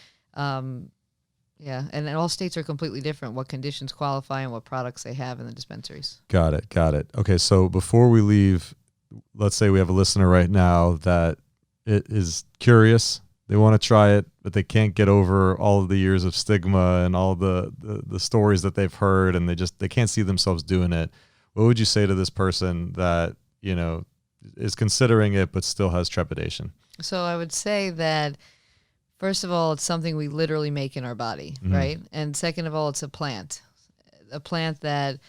yeah, and all states are completely different, what conditions qualify and what products they have in the dispensaries. Got it. Okay, so before we leave, let's say we have a listener right now that is curious. They want to try it, but they can't get over all of the years of stigma and all the stories that they've heard, and they can't see themselves doing it. What would you say to this person that, you know, is considering it but still has trepidation? So I would say that, first of all, it's something we literally make in our body, right? And second of all, it's a plant that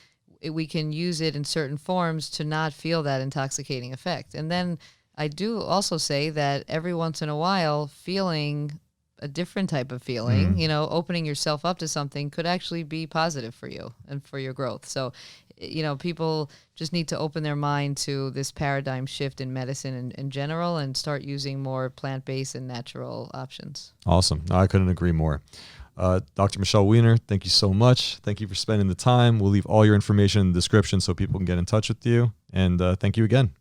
we can use it in certain forms to not feel that intoxicating effect. And then I do also say that every once in a while, feeling a different type of feeling, you know, opening yourself up to something could actually be positive for you and for your growth. So, you know, people just need to open their mind to this paradigm shift in medicine in general and start using more plant-based and natural options. Awesome. No, I couldn't agree more. Dr. Michelle Weiner, thank you so much. Thank you for spending the time. We'll leave all your information in the description so people can get in touch with you. And thank you again.